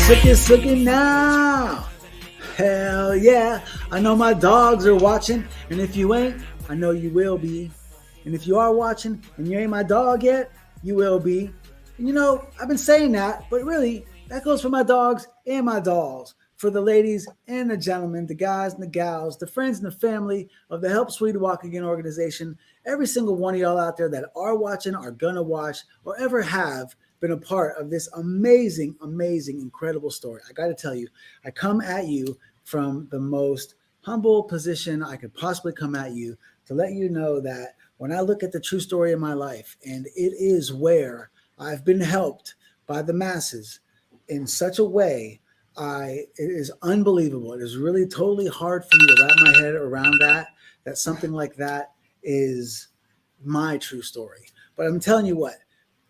Suki Suki Now. Hell yeah. I know my dogs are watching, and if you ain't, I know you will be. And if you are watching and you ain't my dog yet, you will be. And you know, I've been saying that, but really, that goes for my dogs and my dolls, for the ladies and the gentlemen, the guys and the gals, the friends and the family of the Help Sweet Walk Again organization, every single one of y'all out there that are watching, are gonna watch, or ever have been a part of this amazing, amazing, incredible story. I got to tell you, I come at you from the most humble position I could possibly come at you to let you know that when I look at the true story of my life, and it is where I've been helped by the masses in such a way, it is unbelievable. It is really totally hard for me to wrap my head around that something like that is my true story. But I'm telling you what,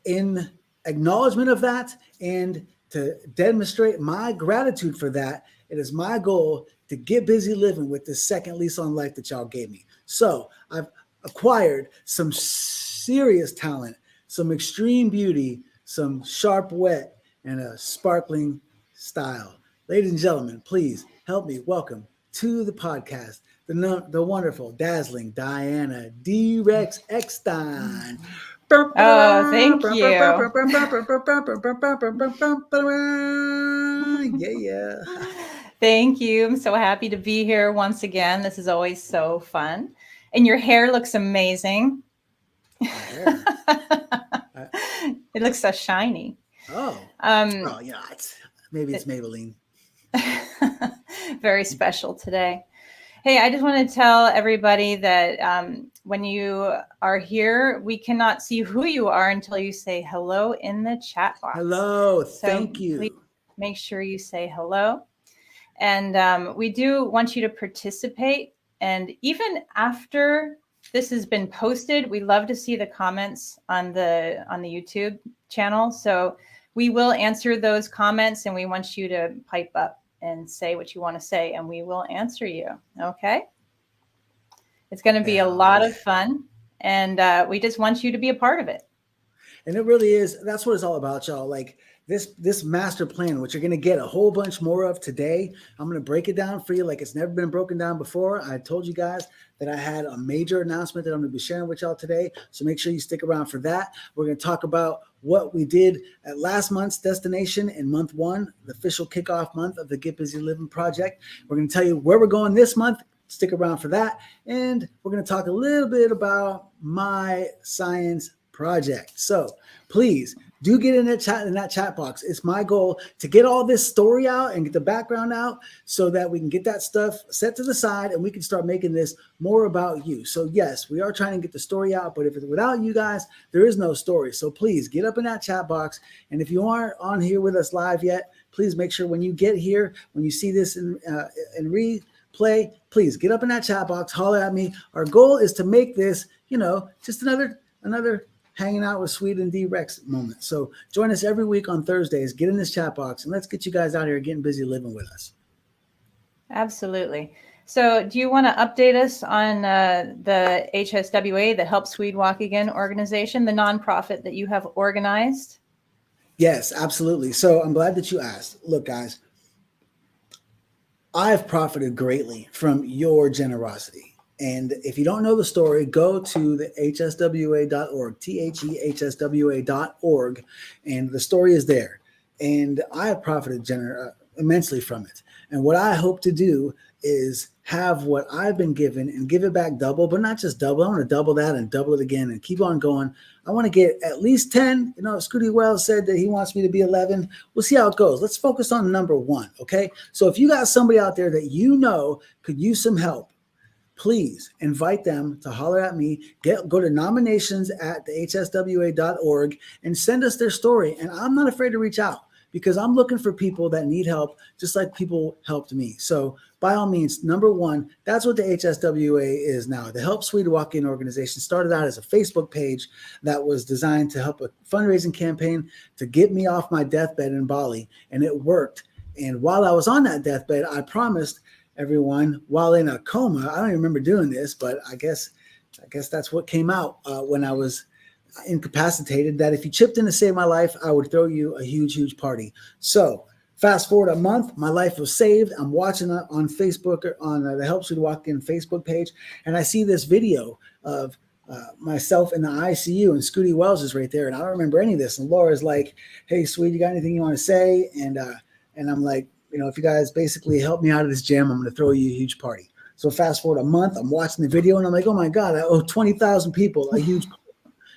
in acknowledgement of that and to demonstrate my gratitude for that, it is my goal to get busy living with this second lease on life that y'all gave me. So I've acquired some serious talent, some extreme beauty, some sharp wit, and a sparkling style. Ladies and gentlemen, please help me welcome to the podcast the wonderful, dazzling Diana D. Rex Eckstein. Oh, thank you. Yeah. Thank you. I'm so happy to be here once again. This is always so fun. And your hair looks amazing. Hair. It looks so shiny. Oh, yeah. Maybe it's Maybelline. Very special today. Hey, I just want to tell everybody that when you are here, we cannot see who you are until you say hello in the chat box. Hello, thank you. Please make sure you say hello. And we do want you to participate. And even after this has been posted, we love to see the comments on the YouTube channel. So we will answer those comments, and we want you to pipe up and say what you want to say, and we will answer you. Okay? It's going to be a lot of fun, and we just want you to be a part of it. And it really is. That's what it's all about, y'all. Like this master plan, which you're going to get a whole bunch more of today. I'm going to break it down for you like it's never been broken down before. I told you guys that I had a major announcement that I'm going to be sharing with y'all today. So make sure you stick around for that. We're going to talk about what we did at last month's destination in month one, the official kickoff month of the Get Busy Living Project. We're going to tell you where we're going this month. Stick around for that. And we're going to talk a little bit about my science project. So please do get in that chat box. It's my goal to get all this story out and get the background out so that we can get that stuff set to the side and we can start making this more about you. So yes, we are trying to get the story out, but if it's without you guys, there is no story. So please get up in that chat box. And if you aren't on here with us live yet, please make sure when you get here, when you see this in replay, please get up in that chat box, holler at me. Our goal is to make this, just another hanging out with Sweet and D Rex moment. So join us every week on Thursdays. Get in this chat box and let's get you guys out here getting busy living with us. Absolutely. So do you want to update us on the HSWA, the Help Swede Walk Again organization, the nonprofit that you have organized? Yes, absolutely. So I'm glad that you asked. Look, guys, I've profited greatly from your generosity. And if you don't know the story, go to the hswa.org, thehswa.org, and the story is there. And I have profited immensely from it. And what I hope to do is have what I've been given and give it back double, but not just double. I want to double that and double it again and keep on going. I want to get at least 10. Scooty Wells said that he wants me to be 11. We'll see how it goes. Let's focus on number 1, okay? So if you got somebody out there that could use some help, please invite them to holler at me. Go to nominations at the hswa.org and send us their story. And I'm not afraid to reach out because I'm looking for people that need help, just like people helped me. So by all means, number 1, that's what the HSWA is now. The Help Swede Walk In organization started out as a Facebook page that was designed to help a fundraising campaign to get me off my deathbed in Bali. And it worked. And while I was on that deathbed, I promised everyone while in a coma. I don't even remember doing this, but I guess that's what came out when I was incapacitated, that if you chipped in to save my life, I would throw you a huge, huge party. So Fast forward a month, my life was saved. I'm watching it on Facebook, on the Help Sweet Walk In Facebook page, and I see this video of myself in the ICU, and Scooty Wells is right there, and I don't remember any of this. And Laura's like, "Hey, Sweet, you got anything you want to say?" And I'm like, if you guys basically help me out of this jam, I'm going to throw you a huge party. So fast forward a month, I'm watching the video, and I'm like, "Oh my God, I owe 20,000 people a huge."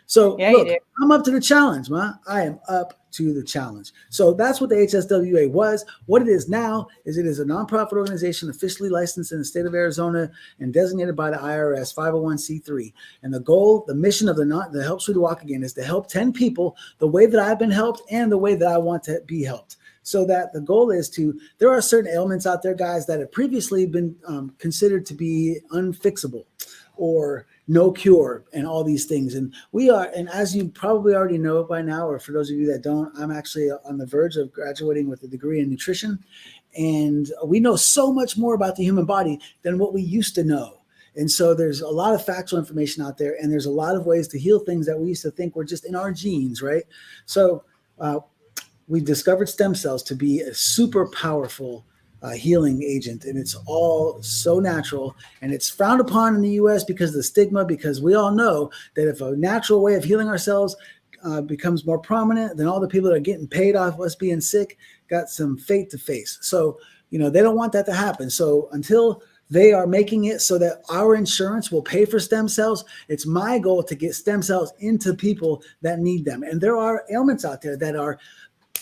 So Yeah, look, I'm up to the challenge, man. I am up to the challenge. So that's what the HSWA was. What it is now is it is a nonprofit organization officially licensed in the state of Arizona and designated by the IRS, 501c3. And the goal, the mission of the Help Sweet Walk Again is to help 10 people the way that I've been helped and the way that I want to be helped. So that the goal is there are certain ailments out there, guys, that have previously been considered to be unfixable or no cure and all these things. And as you probably already know by now, or for those of you that don't, I'm actually on the verge of graduating with a degree in nutrition. And we know so much more about the human body than what we used to know. And so there's a lot of factual information out there, and there's a lot of ways to heal things that we used to think were just in our genes, right? So we've discovered stem cells to be a super powerful healing agent, and it's all so natural, and it's frowned upon in the U.S. because of the stigma, because we all know that if a natural way of healing ourselves becomes more prominent, then all the people that are getting paid off us being sick got some fate to face. So, they don't want that to happen. So until they are making it so that our insurance will pay for stem cells, it's my goal to get stem cells into people that need them. And there are ailments out there that are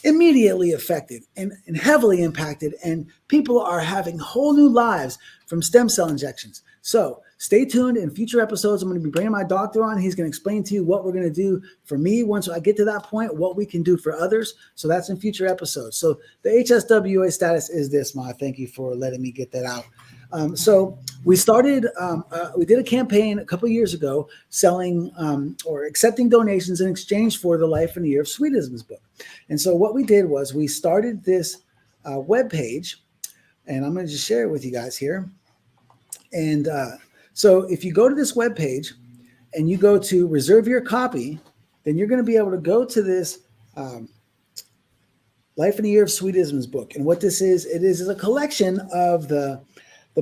immediately affected and heavily impacted, and people are having whole new lives from stem cell injections. So stay tuned. In future episodes, I'm going to be bringing my doctor on. He's going to explain to you what we're going to do for me once I get to that point, what we can do for others. So that's in future episodes. So the HSWA status is this, Ma. Thank you for letting me get that out. So we started, we did a campaign a couple of years ago selling or accepting donations in exchange for the Life in a Year of Sweet Dizmz book. And so what we did was we started this webpage, and I'm going to just share it with you guys here. And so if you go to this webpage and you go to reserve your copy, then you're going to be able to go to this Life in a Year of Sweet Dizmz book. And what this is, it is a collection of the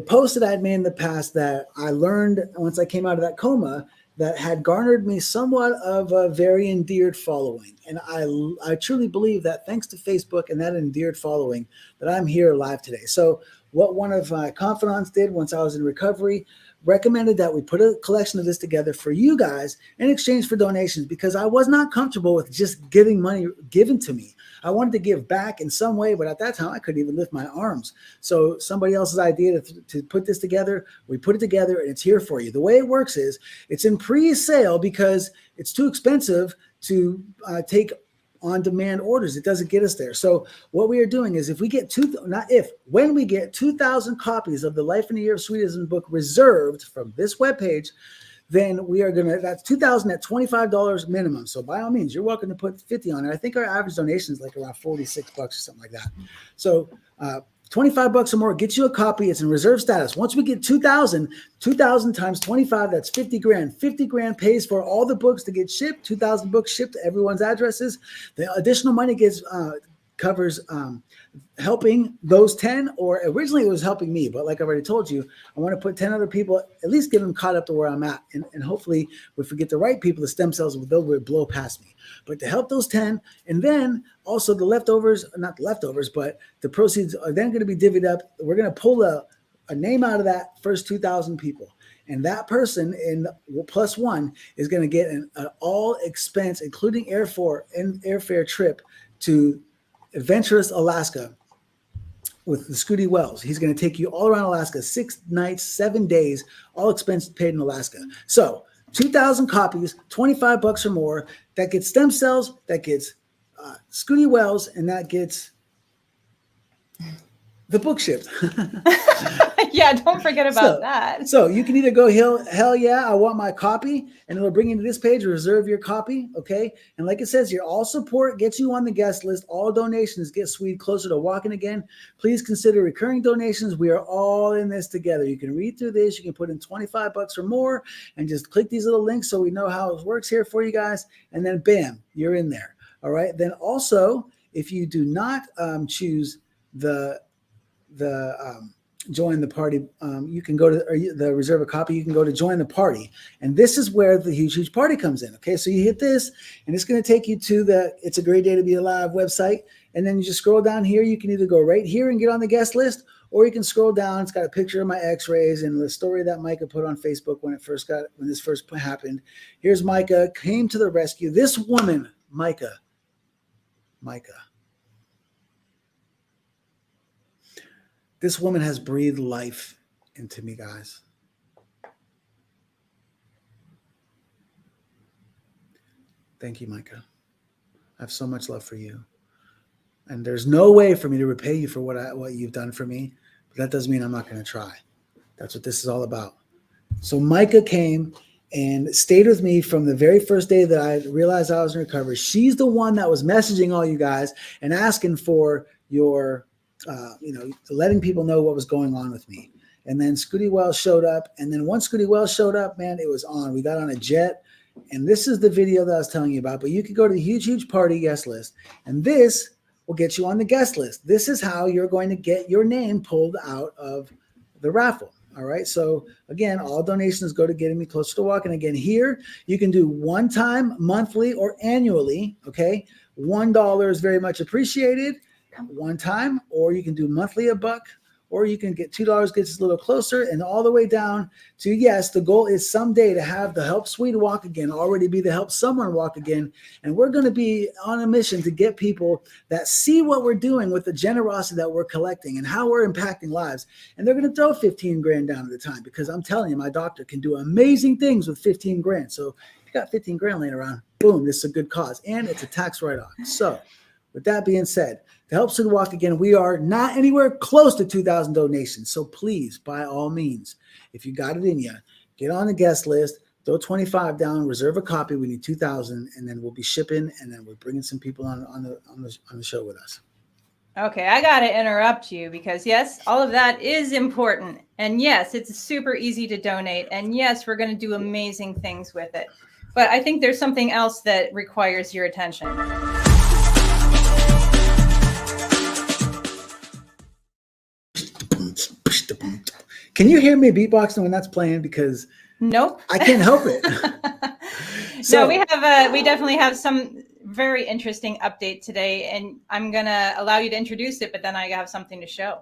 posts that I had made in the past that I learned once I came out of that coma that had garnered me somewhat of a very endeared following. And I truly believe that thanks to Facebook and that endeared following that I'm here live today. So what one of my confidants did once I was in recovery, recommended that we put a collection of this together for you guys in exchange for donations, because I was not comfortable with just getting money given to me. I wanted to give back in some way, but at that time I couldn't even lift my arms. So somebody else's idea to put this together, we put it together, and it's here for you. The way it works is it's in pre-sale because it's too expensive to take on-demand orders. It doesn't get us there. So what we are doing is when we get 2,000 copies of the Life in a Year of Sweet Dizmz book reserved from this webpage, then we are going to, that's 2,000 at $25 minimum. So by all means, you're welcome to put 50 on it. I think our average donation is like around $46 or something like that. So $25 or more gets you a copy. It's in reserve status. Once we get 2,000 times 25, that's 50 grand. 50 grand pays for all the books to get shipped. 2,000 books shipped to everyone's addresses. The additional money covers helping those 10, or originally it was helping me, but like I already told you, I want to put 10 other people, at least get them caught up to where I'm at. And hopefully if we get the right people, the stem cells will blow past me. But to help those 10, and then also the leftovers, not the leftovers, but the proceeds are then going to be divvied up. We're going to pull a name out of that first 2,000 people. And that person in plus one is going to get an all expense, including airfare trip to Adventurous Alaska with the Scooty Wells. He's going to take you all around Alaska, 6 nights, 7 days, all expenses paid in Alaska. So 2,000 copies, $25 or more. That gets stem cells, that gets Scooty Wells, and that gets the book shipped. Yeah, don't forget about that. So you can either go, hell yeah, I want my copy, and it'll bring you to this page, reserve your copy, okay? And like it says here, all support gets you on the guest list. All donations get Swede closer to walking again. Please consider recurring donations. We are all in this together. You can read through this. You can put in $25 or more and just click these little links so we know how it works here for you guys. And then bam, you're in there, all right? Then also, if you do not choose the join the party, you can go to the reserve a copy. You can go to join the party, and this is where the huge party comes in. Okay, so you hit this, and it's going to take you to the It's a Great Day to Be Alive website, and then you just scroll down here. You can either go right here and get on the guest list, or you can scroll down. It's got a picture of my X-rays and the story that Micah put on Facebook when this first happened. Here's Micah came to the rescue. This woman, Micah. This woman has breathed life into me, guys. Thank you, Micah. I have so much love for you. And there's no way for me to repay you for what you've done for me. But that doesn't mean I'm not going to try. That's what this is all about. So Micah came and stayed with me from the very first day that I realized I was in recovery. She's the one that was messaging all you guys and asking for your letting people know what was going on with me. And then Scooty Wells showed up. And then once Scooty Wells showed up, man, it was on. We got on a jet. And this is the video that I was telling you about. But you could go to the huge party guest list. And this will get you on the guest list. This is how you're going to get your name pulled out of the raffle. All right. So again, all donations go to getting me closer to walking. Again, here you can do one time, monthly, or annually. Okay. $1 is very much appreciated. One time, or you can do monthly $1, or you can get $2, gets us a little closer, and all the way down to, yes, the goal is someday to have the Help Swede Walk Again already be the Help Someone Walk Again. And we're going to be on a mission to get people that see what we're doing with the generosity that we're collecting and how we're impacting lives. And they're going to throw 15 grand down at a time, because I'm telling you, my doctor can do amazing things with 15 grand. So if you got 15 grand laying around, boom, this is a good cause, and it's a tax write-off. So with that being said, to Help Swede Walk Again, we are not anywhere close to 2,000 donations. So please, by all means, if you got it in you, get on the guest list, throw 25 down, reserve a copy. We need 2,000, and then we'll be shipping, and then we're bringing some people on the show with us. Okay, I got to interrupt you, because yes, all of that is important. And yes, it's super easy to donate. And yes, we're going to do amazing things with it. But I think there's something else that requires your attention. Can you hear me beatboxing when that's playing? Because nope, I can't help it. So we definitely have some very interesting update today, and I'm gonna allow you to introduce it, but then I have something to show.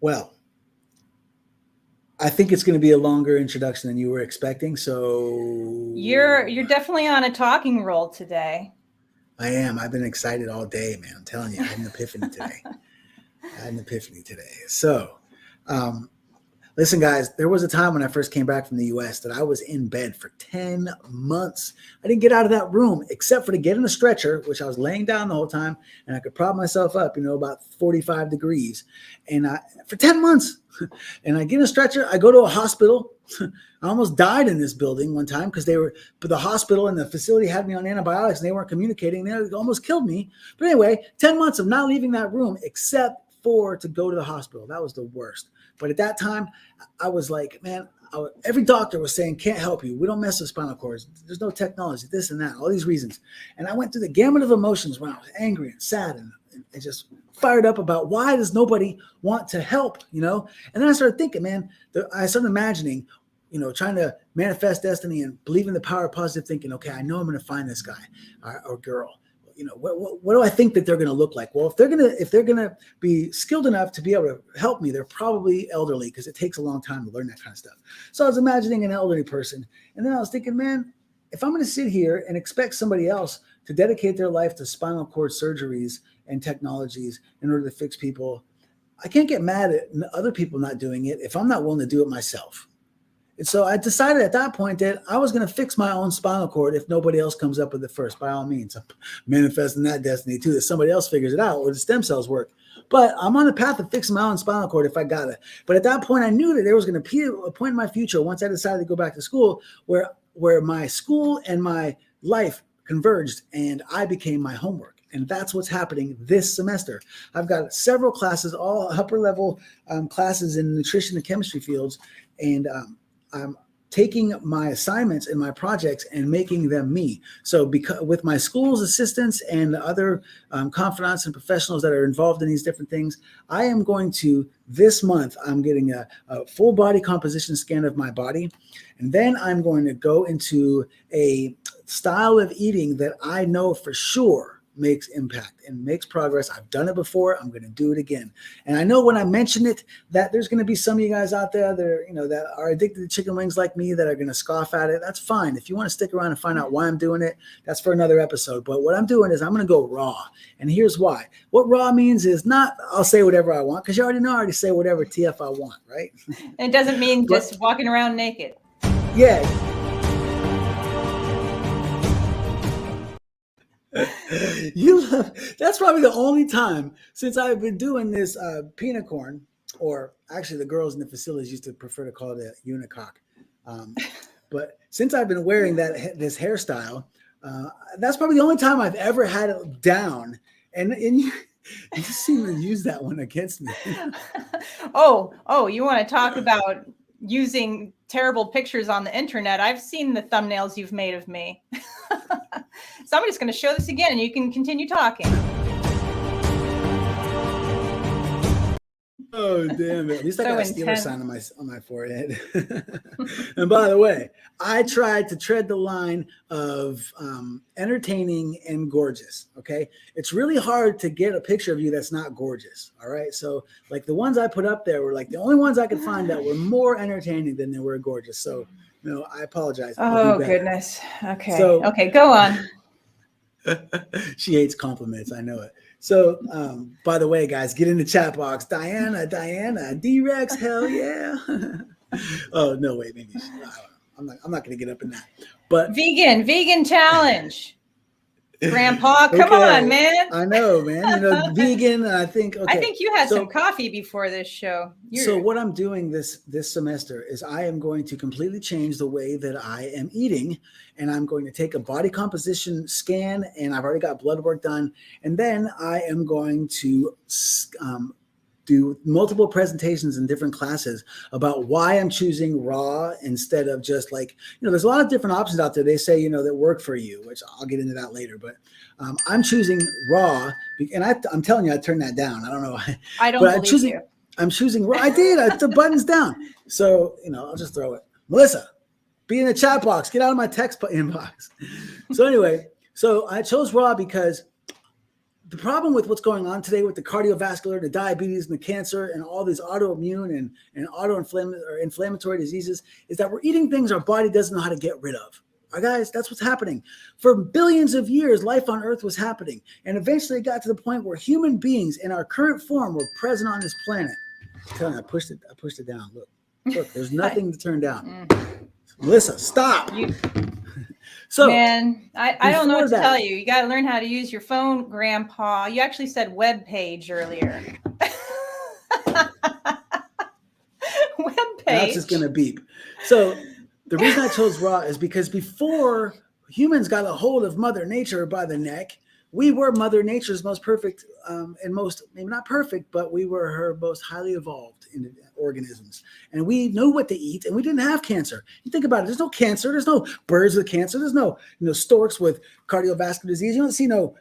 Well, I think it's going to be a longer introduction than you were expecting. So you're definitely on a talking roll today. I am. I've been excited all day, man. I'm telling you, I had an epiphany today. So, listen, guys, there was a time when I first came back from the U.S. that I was in bed for 10 months. I didn't get out of that room except for to get in a stretcher, which I was laying down the whole time, and I could prop myself up, about 45 degrees. And for 10 months, and I get in a stretcher, I go to a hospital. I almost died in this building one time because the hospital and the facility had me on antibiotics and they weren't communicating. They almost killed me. But anyway, 10 months of not leaving that room except for to go to the hospital. That was the worst. But at that time, I was like, man, every doctor was saying, can't help you. We don't mess with spinal cords. There's no technology, this and that, all these reasons. And I went through the gamut of emotions when I was angry and sad and just fired up about why does nobody want to help, And then I started thinking, man, I started imagining, trying to manifest destiny and believe in the power of positive thinking. Okay, I know I'm going to find this guy or girl. What do I think that they're going to look like? Well, if they're going to be skilled enough to be able to help me, they're probably elderly because it takes a long time to learn that kind of stuff. So I was imagining an elderly person. And then I was thinking, man, if I'm going to sit here and expect somebody else to dedicate their life to spinal cord surgeries and technologies in order to fix people, I can't get mad at other people not doing it if I'm not willing to do it myself. And so I decided at that point that I was going to fix my own spinal cord if nobody else comes up with it first. By all means, I'm manifesting that destiny too, that somebody else figures it out or the stem cells work. But I'm on the path of fixing my own spinal cord if I got it. But at that point, I knew that there was going to be a point in my future once I decided to go back to school where my school and my life converged and I became my homework. And that's what's happening this semester. I've got several classes, all upper level classes in nutrition and chemistry fields. And taking my assignments and my projects and making them me. So because with my school's assistants and other confidants and professionals that are involved in these different things, I am going to, this month, I'm getting a full body composition scan of my body. And then I'm going to go into a style of eating that I know for sure makes impact and makes progress. I've done it before. I'm going to do it again. And I know when I mention it that there's going to be some of you guys out there that are, that are addicted to chicken wings like me that are going to scoff at it. That's fine. If you want to stick around and find out why I'm doing it, that's for another episode. But what I'm doing is I'm going to go raw. And here's why. What raw means is not I'll say whatever I want, because you already know I already say whatever TF I want, right? It doesn't mean just walking around naked. Yeah. That's probably the only time since I've been doing this peanut corn, or actually the girls in the facilities used to prefer to call it a unicock. But since I've been wearing this hairstyle, that's probably the only time I've ever had it down. And you seem to use that one against me. Oh, you want to talk about using terrible pictures on the internet? I've seen the thumbnails you've made of me. So I'm just going to show this again and you can continue talking. Oh, damn it. At least I got a Steeler sign on my forehead. And by the way, I tried to tread the line of entertaining and gorgeous, okay? It's really hard to get a picture of you that's not gorgeous, all right? So, like, the ones I put up there were, like, the only ones I could find that were more entertaining than they were gorgeous. So, I apologize. Oh, goodness. Okay. So, okay, go on. She hates compliments. I know it. So, by the way, guys, get in the chat box. Diana, D-Rex, hell yeah. Oh, no, wait, maybe. I'm not going to get up in that. But vegan challenge. Grandpa, come on, man. I know, man. Vegan, I think. Okay. I think you had some coffee before this show. So what I'm doing this semester is I am going to completely change the way that I am eating, and I'm going to take a body composition scan, and I've already got blood work done, and then I am going to do multiple presentations in different classes about why I'm choosing raw instead of just like, there's a lot of different options out there. They say, that work for you, which I'll get into that later, but I'm choosing raw, and I'm telling you, I turned that down. I don't know. I don't believe you. I'm choosing raw. I did. The button's down. So, I'll just throw it. Melissa, be in the chat box. Get out of my text inbox. So anyway, so I chose raw because the problem with what's going on today with the cardiovascular, the diabetes, and the cancer, and all these autoimmune and inflammatory diseases is that we're eating things our body doesn't know how to get rid of. All right, guys, that's what's happening. For billions of years, life on Earth was happening. And eventually it got to the point where human beings in our current form were present on this planet. I'm telling you, I pushed it down. Look, there's nothing to turn down. Melissa, stop. So, man, I don't know what to tell you. You got to learn how to use your phone, Grandpa. You actually said web page earlier. Web page. That's just going to beep. So the reason I chose raw is because before humans got a hold of Mother Nature by the neck, we were Mother Nature's most perfect and most, maybe not perfect, but we were her most highly evolved in organisms. And we knew what to eat, and we didn't have cancer. You think about it, there's no cancer. There's no birds with cancer. There's no, storks with cardiovascular disease. You don't see no,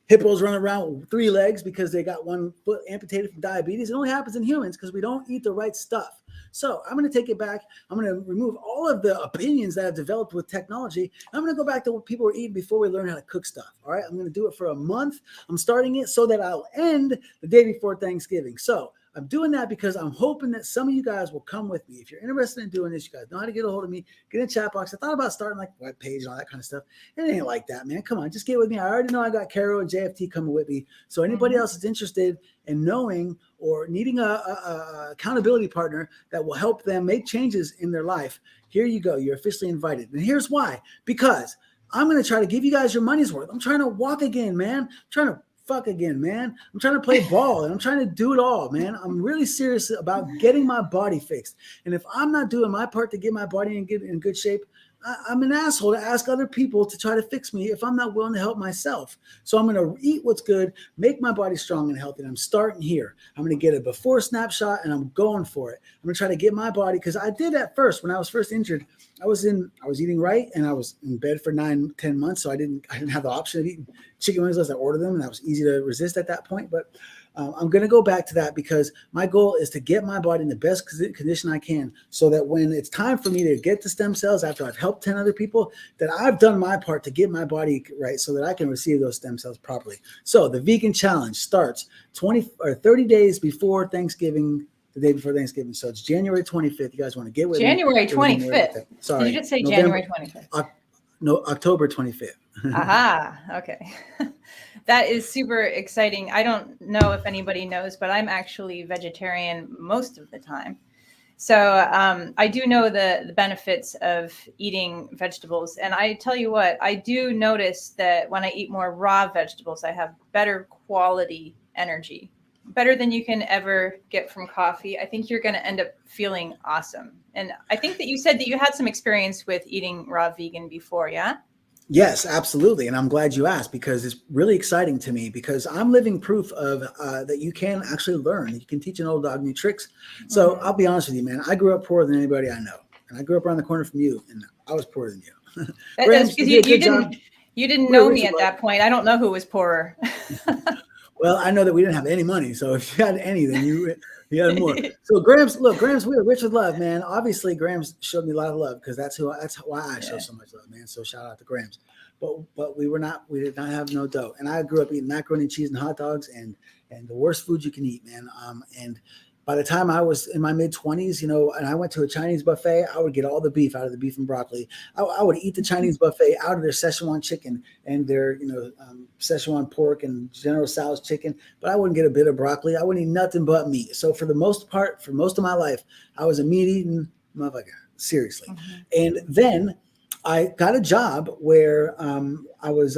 hippos running around with 3 legs because they got 1 foot amputated from diabetes. It only happens in humans because we don't eat the right stuff. So I'm going to take it back. I'm going to remove all of the opinions that have developed with technology. I'm going to go back to what people were eating before we learned how to cook stuff. All right. I'm going to do it for a month. I'm starting it so that I'll end the day before Thanksgiving. So I'm doing that because I'm hoping that some of you guys will come with me. If you're interested in doing this, you guys know how to get a hold of me. Get in the chat box. I thought about starting like a web page and all that kind of stuff. It ain't like that, man. Come on, just get with me. I already know I got Carol and JFT coming with me. So anybody else that's interested in knowing or needing a accountability partner that will help them make changes in their life, here you go. You're officially invited. And here's why. Because I'm going to try to give you guys your money's worth. I'm trying to walk again, man. I'm trying to fuck again, man. I'm trying to play ball and I'm trying to do it all, man. I'm really serious about getting my body fixed. And if I'm not doing my part to get my body in good shape, I'm an asshole to ask other people to try to fix me if I'm not willing to help myself. So I'm going to eat what's good, make my body strong and healthy. And I'm starting here. I'm going to get a before snapshot and I'm going for it. I'm going to try to get my body, because I did at first when I was first injured. I was eating right and I was in bed for 9-10 months. So I didn't have the option of eating chicken wings unless I ordered them, and that was easy to resist at that point. But I'm going to go back to that because my goal is to get my body in the best condition I can, so that when it's time for me to get the stem cells after I've helped 10 other people, that I've done my part to get my body right so that I can receive those stem cells properly. So the vegan challenge starts 30 days before Thanksgiving, the day before Thanksgiving. So it's January 25th. You guys want to get with January me? 25th. Sorry. You did say January 25th. No, October 25th. Aha. Okay. That is super exciting. I don't know if anybody knows, but I'm actually vegetarian most of the time. So I do know the benefits of eating vegetables. And I tell you what, I do notice that when I eat more raw vegetables, I have better quality energy, better than you can ever get from coffee. I think you're going to end up feeling awesome. And I think that you said that you had some experience with eating raw vegan before, yeah? Yes, absolutely. And I'm glad you asked, because it's really exciting to me, because I'm living proof of that you can actually learn. You can teach an old dog new tricks. So I'll be honest with you, man. I grew up poorer than anybody I know. And I grew up around the corner from you, and I was poorer than you. That's because you didn't know me at that point. I don't know who was poorer. Well, I know that we didn't have any money. So if you had any, then you had more. So Grams, we are rich with love, man. Obviously, Grams showed me a lot of love, because that's why I show so much love, man. So shout out to Grams. But we did not have no dough. And I grew up eating macaroni and cheese and hot dogs and the worst food you can eat, man. And by the time I was in my mid-20s, and I went to a Chinese buffet, I would get all the beef out of the beef and broccoli. I would eat the Chinese buffet out of their Szechuan chicken and their, Szechuan pork and General Tso's chicken, but I wouldn't get a bit of broccoli. I wouldn't eat nothing but meat. So for the most part, for most of my life, I was a meat-eating motherfucker, seriously. And then I got a job where I was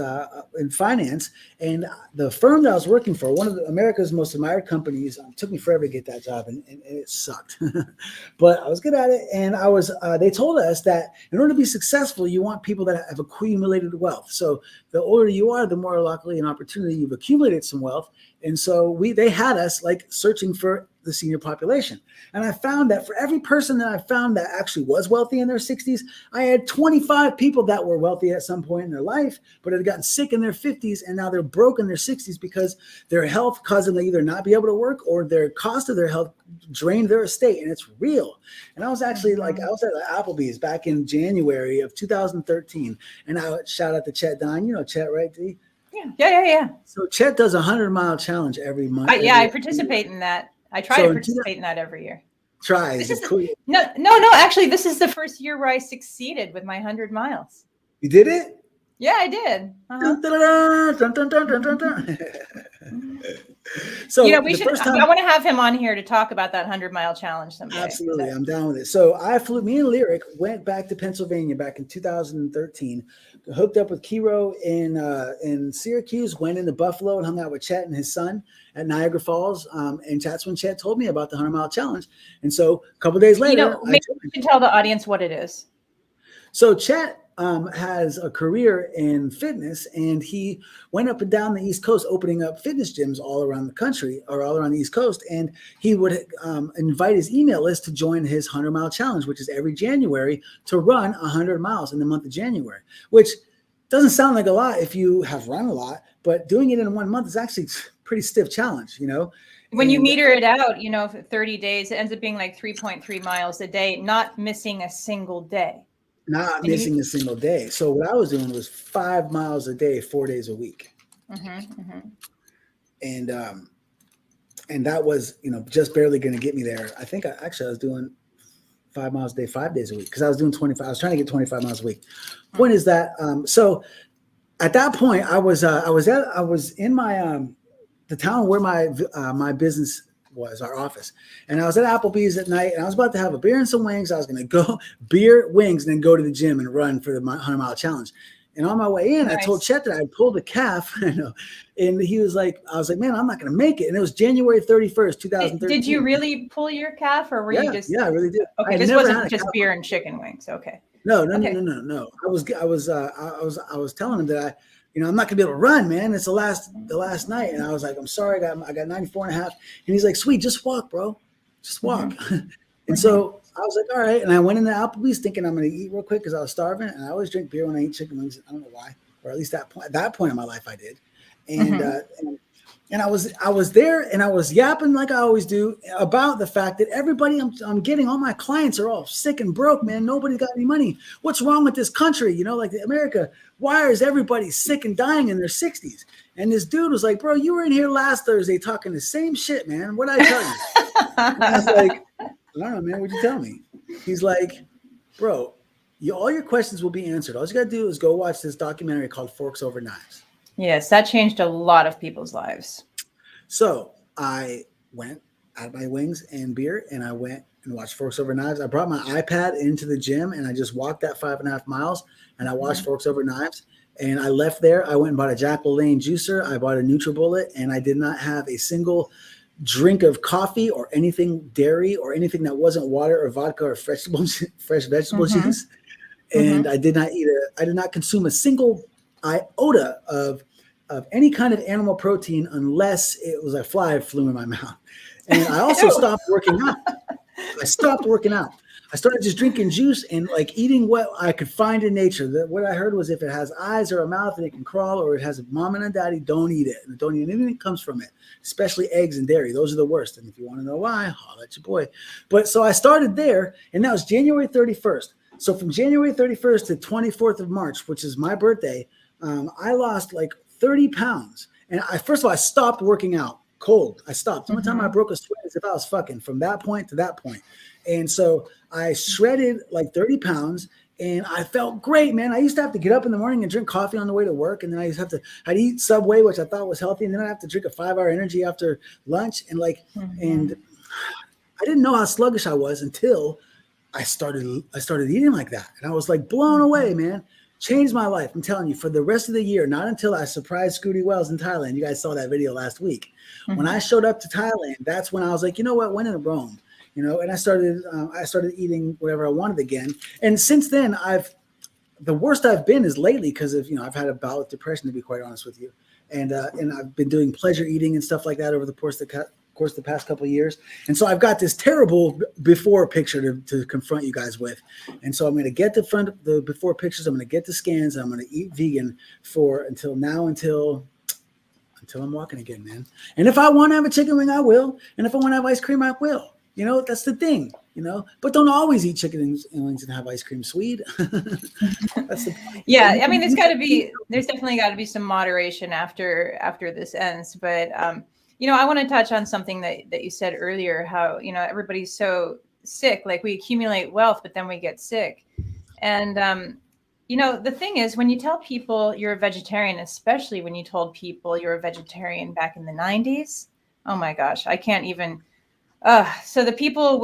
in finance, and the firm that I was working for, one of America's most admired companies, took me forever to get that job, and it sucked. But I was good at it, and they told us that in order to be successful, you want people that have accumulated wealth. So the older you are, the more likely an opportunity you've accumulated some wealth. And so they had us like searching for the senior population. And I found that for every person that I found that actually was wealthy in their 60s, I had 25 people that were wealthy at some point in their life, but had gotten sick in their 50s, and now they're broke in their 60s because their health caused them to either not be able to work, or their cost of their health drained their estate. And it's real. And I was actually I was at Applebee's back in January of 2013. And I would shout out to Chet Don. You know Chet, right, D? Yeah. So Chet does a 100-mile challenge every month. I participate in that. I try to participate in that every year. Cool. No. Actually, this is the first year where I succeeded with my 100 miles. You did it? Yeah, I did. So I want to have him on here to talk about that 100-mile challenge someday. Absolutely, I'm down with it. So me and Lyric went back to Pennsylvania back in 2013, hooked up with Kiro in Syracuse, went into Buffalo and hung out with Chet and his son at Niagara Falls. And that's when Chet told me about the 100-mile challenge. And so a couple of days later, maybe you can tell the audience what it is. So Chet has a career in fitness, and he went up and down the East Coast opening up fitness gyms all around the country, or all around the East Coast. And he would invite his email list to join his 100-mile challenge, which is every January, to run 100 miles in the month of January, which doesn't sound like a lot if you have run a lot, but doing it in 1 month is actually a pretty stiff challenge, When you meter it out, for 30 days, it ends up being like 3.3 miles a day, not missing a single day. Not missing a single day. So what I was doing was 5 miles a day, 4 days a week. And that was, just barely going to get me there. I think I was doing 5 miles a day, 5 days a week, because I was doing 25. I was trying to get 25 miles a week. Point is that, so at that point I was in my, the town where my business was, our office. And I was at Applebee's at night, and I was about to have a beer and some wings. I was going to go beer, wings, and then go to the gym and run for the 100-mile challenge. And on my way in, nice. I told Chet that I pulled a calf, and he was like, I was like, man, I'm not going to make it. And it was January 31st, 2013. Did you really pull your calf, or were you just? Yeah, I really did. Okay, this wasn't just beer and chicken wings. Okay. Okay. No. I was telling him that I'm not gonna be able to run, man. It's the last night. And I was like, I'm sorry, I got 94 and a half. And he's like, sweet, just walk, bro. Just walk. And so I was like, all right. And I went into Applebee's thinking I'm gonna eat real quick because I was starving. And I always drink beer when I eat chicken wings. I don't know why, or at least at that point in my life I did. And I was there and I was yapping like I always do about the fact that everybody I'm getting, all my clients are all sick and broke, man. Nobody got any money. What's wrong with this country? Like America, why is everybody sick and dying in their 60s? And this dude was like, bro, you were in here last Thursday talking the same shit, man. What'd I tell you? And I was like, I don't know, man. What'd you tell me? He's like, bro, all your questions will be answered. All you got to do is go watch this documentary called Forks Over Knives. Yes, that changed a lot of people's lives. So I went, had my wings and beer, and I went and watched Forks Over Knives. I brought my iPad into the gym, and I just walked that 5.5 miles, and I watched Forks Over Knives. And I left there. I went and bought a Jack LaLanne juicer. I bought a NutriBullet, and I did not have a single drink of coffee or anything dairy or anything that wasn't water or vodka or fresh vegetable juice. And I did not consume a single iota of any kind of animal protein unless it was a fly flew in my mouth. And I also stopped working out. I started just drinking juice and like eating what I could find in nature. What I heard was if it has eyes or a mouth and it can crawl, or it has a mom and a daddy, don't eat it. And don't eat anything that comes from it, especially eggs and dairy. Those are the worst. And if you want to know why, holler at your boy. But so I started there, and that was January 31st. So from January 31st to 24th of March, which is my birthday, I lost like 30 pounds. And first of all, I stopped working out cold. I stopped. The only time I broke a sweat is if I was fucking from that point to that point. And so I shredded like 30 pounds and I felt great, man. I used to have to get up in the morning and drink coffee on the way to work. And then I'd eat Subway, which I thought was healthy. And then I'd have to drink a 5-hour energy after lunch. And and I didn't know how sluggish I was until I started eating like that. And I was like blown away, man. Changed my life. I'm telling you, for the rest of the year, not until I surprised Scooty Wells in Thailand. You guys saw that video last week. When I showed up to Thailand, that's when I was like, you know what, when in Rome, and I started eating whatever I wanted again. And since then, the worst I've been is lately because of, I've had a bout with depression, to be quite honest with you. And I've been doing pleasure eating and stuff like that over the course the past couple of years. And so I've got this terrible before picture to confront you guys with. And so I'm going to get the before pictures. I'm going to get the scans. And I'm going to eat vegan until I'm walking again, man. And if I want to have a chicken wing, I will. And if I want to have ice cream, I will. That's the thing, but don't always eat chicken wings and have ice cream, Swede. That's the point. Yeah. I mean, there's definitely got to be some moderation after this ends. But, I want to touch on something that you said earlier, how, everybody's so sick, like we accumulate wealth, but then we get sick. And, the thing is, when you tell people you're a vegetarian, especially when you told people you're a vegetarian back in the 90s, oh my gosh, I can't even. So the people,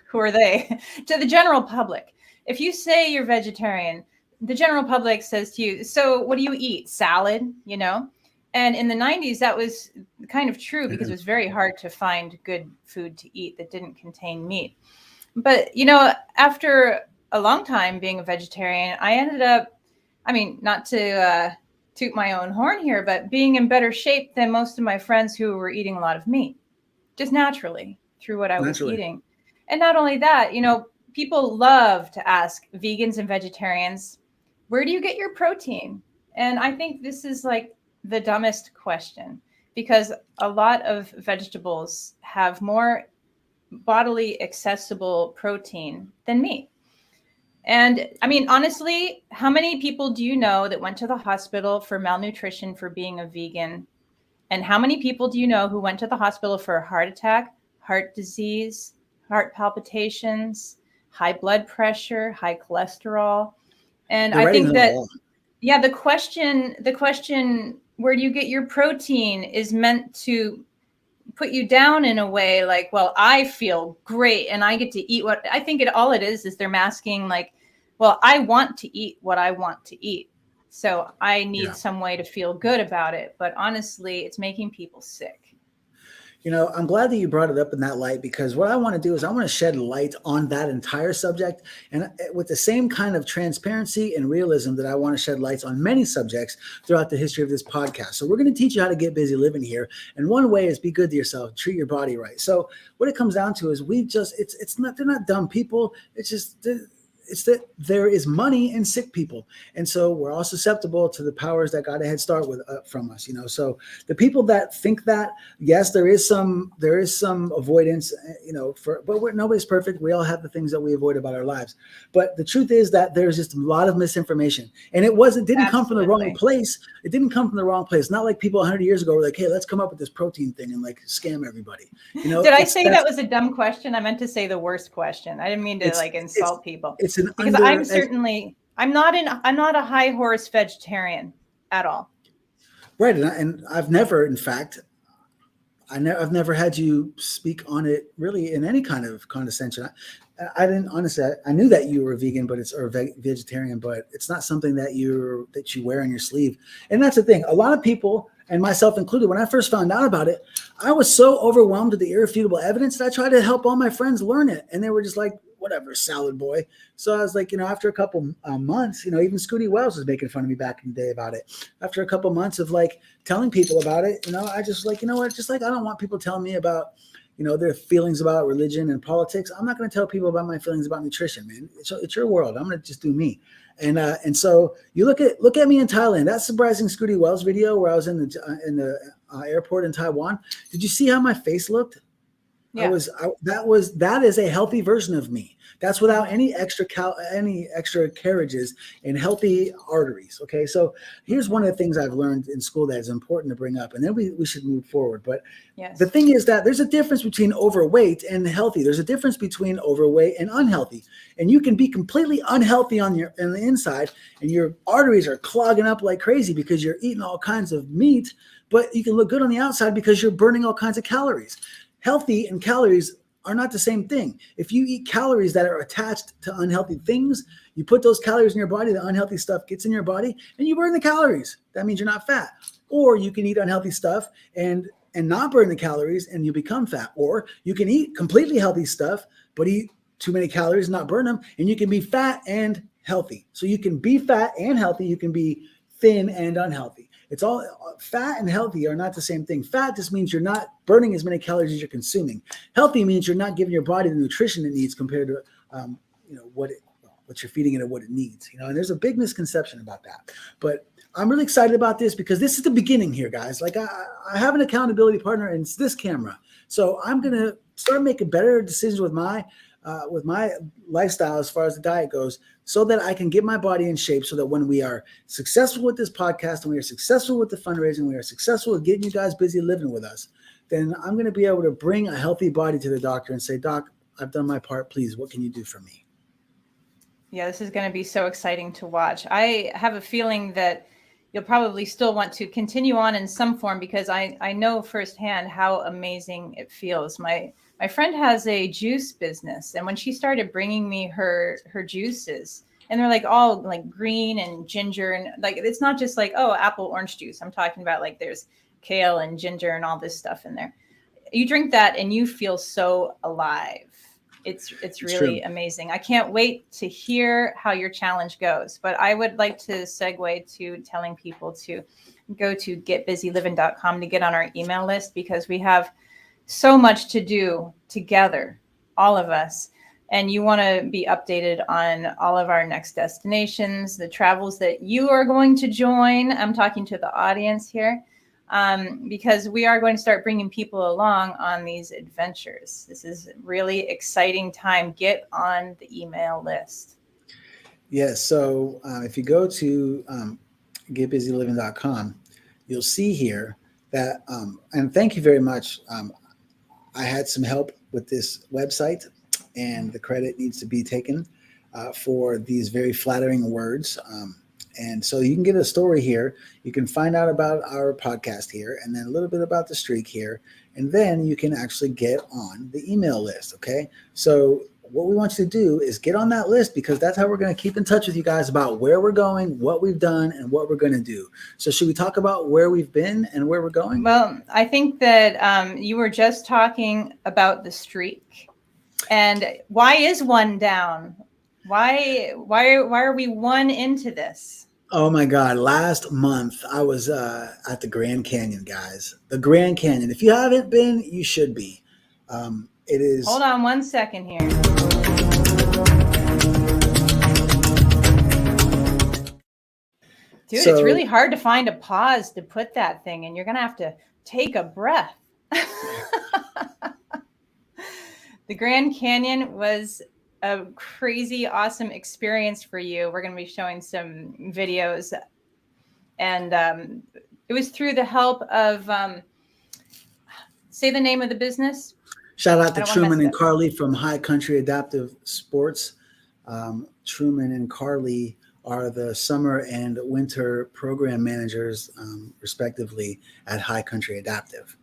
who are they? To the general public. If you say you're vegetarian, the general public says to you, so what do you eat? Salad, And in the 90s, that was kind of true because it was very hard to find good food to eat that didn't contain meat. But, after a long time being a vegetarian, I ended up, not to toot my own horn here, but being in better shape than most of my friends who were eating a lot of meat, just naturally through what I was eating. And not only that, people love to ask vegans and vegetarians, where do you get your protein? And I think this is like the dumbest question, because a lot of vegetables have more bodily accessible protein than meat. And honestly, how many people do you know that went to the hospital for malnutrition for being a vegan? And how many people do you know who went to the hospital for a heart attack, heart disease, heart palpitations, high blood pressure, high cholesterol? And I think that, the question, where do you get your protein, is meant to put you down in a way like, well, I feel great and I get to eat what I think all it is they're masking like, well, I want to eat what I want to eat. So I need some way to feel good about it. But honestly, it's making people sick. I'm glad that you brought it up in that light, because what I want to do is I want to shed light on that entire subject, and with the same kind of transparency and realism that I want to shed lights on many subjects throughout the history of this podcast. So we're going to teach you how to get busy living here. And one way is be good to yourself, treat your body right. So what it comes down to is they're not dumb people. It's that there is money in sick people. And so we're all susceptible to the powers that got a head start with from us, So the people that think that, yes, there is some avoidance, but nobody's perfect. We all have the things that we avoid about our lives. But the truth is that there's just a lot of misinformation, and it didn't come from the wrong place. It didn't come from the wrong place. Not like people 100 years ago were like, hey, let's come up with this protein thing and like scam everybody. Did I say that was a dumb question? I meant to say the worst question. I didn't mean to insult people. Because I'm not a high horse vegetarian at all. Right, and I've never, in fact, I've never had you speak on it really in any kind of condescension. I didn't honestly. I knew that you were vegan, or vegetarian, but it's not something that you wear on your sleeve. And that's the thing. A lot of people, and myself included, when I first found out about it, I was so overwhelmed with the irrefutable evidence that I tried to help all my friends learn it, and they were just like, whatever, salad boy. So I was like, after a couple months, even Scooty Wells was making fun of me back in the day about it. After a couple months of like telling people about it, I just like, just like I don't want people telling me about, their feelings about religion and politics. I'm not going to tell people about my feelings about nutrition, man. It's your world. I'm going to just do me. And so you look at me in Thailand. That surprising Scooty Wells video where I was in the airport in Taiwan. Did you see how my face looked? Yeah. That is a healthy version of me. That's without any extra carriages and healthy arteries. Okay. So here's one of the things I've learned in school that is important to bring up, and then we should move forward. But yes, the thing is that there's a difference between overweight and healthy. There's a difference between overweight and unhealthy. And you can be completely unhealthy on the inside, and your arteries are clogging up like crazy because you're eating all kinds of meat, but you can look good on the outside because you're burning all kinds of calories. Healthy and calories are not the same thing. If you eat calories that are attached to unhealthy things, you put those calories in your body, the unhealthy stuff gets in your body, and you burn the calories. That means you're not fat. Or you can eat unhealthy stuff and not burn the calories and you become fat. Or you can eat completely healthy stuff, but eat too many calories, not burn them, and you can be fat and healthy. So you can be fat and healthy. You can be thin and unhealthy. It's all fat and healthy are not the same thing. Fat just means you're not burning as many calories as you're consuming. Healthy means you're not giving your body the nutrition it needs compared to, what you're feeding it and what it needs. And there's a big misconception about that. But I'm really excited about this because this is the beginning here, guys. Like I have an accountability partner, and it's this camera. So I'm gonna start making better decisions with my lifestyle as far as the diet goes, so that I can get my body in shape, so that when we are successful with this podcast and we are successful with the fundraising, we are successful with getting you guys busy living with us, then I'm going to be able to bring a healthy body to the doctor and say, Doc, I've done my part. Please, what can you do for me? Yeah, this is going to be so exciting to watch. I have a feeling that you'll probably still want to continue on in some form, because I know firsthand how amazing it feels. My friend has a juice business, and when she started bringing me her juices, and they're like all like green and ginger, and like it's not just like, oh, apple orange juice. I'm talking about like there's kale and ginger and all this stuff in there. You drink that and you feel so alive. It's really amazing. I can't wait to hear how your challenge goes. But I would like to segue to telling people to go to getbusyliving.com to get on our email list, because we have so much to do together, all of us. And you want to be updated on all of our next destinations, the travels that you are going to join. I'm talking to the audience here, because we are going to start bringing people along on these adventures. This is a really exciting time. Get on the email list. Yes. So if you go to getbusyliving.com, you'll see here that, and thank you very much. I had some help with this website, and the credit needs to be taken for these very flattering words. And so you can get a story here. You can find out about our podcast here, and then a little bit about the streak here. And then you can actually get on the email list. Okay. So what we want you to do is get on that list, because that's how we're going to keep in touch with you guys about where we're going, what we've done, and what we're going to do. So should we talk about where we've been and where we're going? Well, I think that you were just talking about the streak. And why is one down? Why are we one into this? Oh my God. Last month, I was at the Grand Canyon, guys. The Grand Canyon. If you haven't been, you should be. It is. Hold on 1 second here. Dude, it's really hard to find a pause to put that thing, and you're going to have to take a breath. The Grand Canyon was a crazy, awesome experience for you. We're going to be showing some videos. And it was through the help of, say the name of the business. Shout out to Truman and Carly from High Country Adaptive Sports. Truman and Carly are the summer and winter program managers, respectively, at High Country Adaptive.